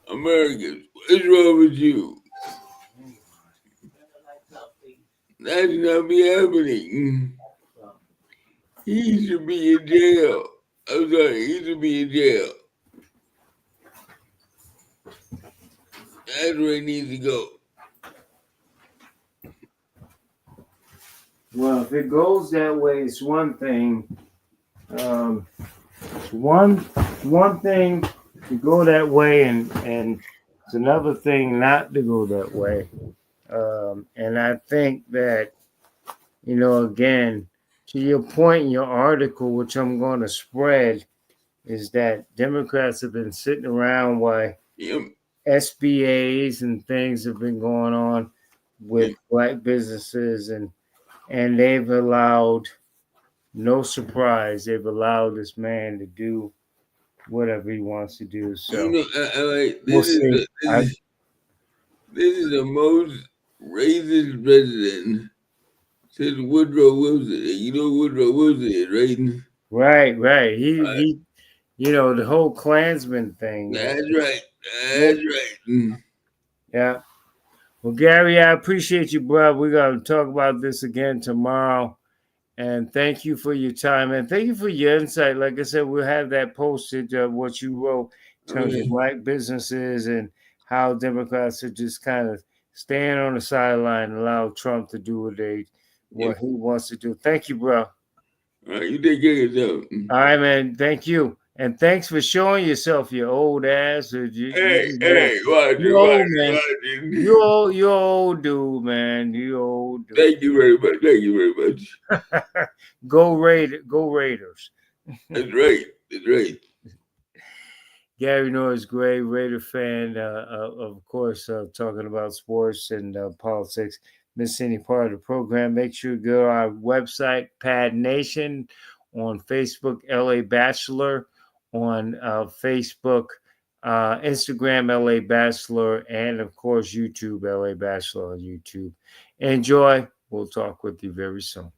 Americans. What's wrong with you? That should not be happening. He should be in jail. I'm sorry, he should be in jail. That's where he needs to go. Well, if it goes that way, it's one thing. One thing to go that way, and it's another thing not to go that way. And I think that, again, to your point in your article, which I'm going to spread, is that Democrats have been sitting around while SBAs and things have been going on with black businesses, and they've allowed, no surprise, they've allowed this man to do whatever he wants to do. So this is the most racist president since Woodrow Wilson. You know who Woodrow Wilson is, right? Right. He the whole Klansman thing. That's right. That's right. Yeah. Well, Gary, I appreciate you, bro. We're going to talk about this again tomorrow. And thank you for your time, and thank you for your insight. Like I said, we'll have that posted, what you wrote in terms of black businesses and how Democrats are just kind of staying on the sideline and allow Trump to do what he wants to do. Thank you, bro. All right, you take care of yourself. All right, man. Thank you. And thanks for showing yourself, you old ass. Watch You old dude, man. You old dude. Thank you very much. Go Raiders. That's right. Gary Norris Gray, Raider fan, of course, talking about sports and politics. Miss any part of the program, make sure you go to our website, Pad Nation, on Facebook, LA Batchelor, on Facebook, Instagram, LA Batchelor, and of course, YouTube, LA Batchelor on YouTube. Enjoy. We'll talk with you very soon.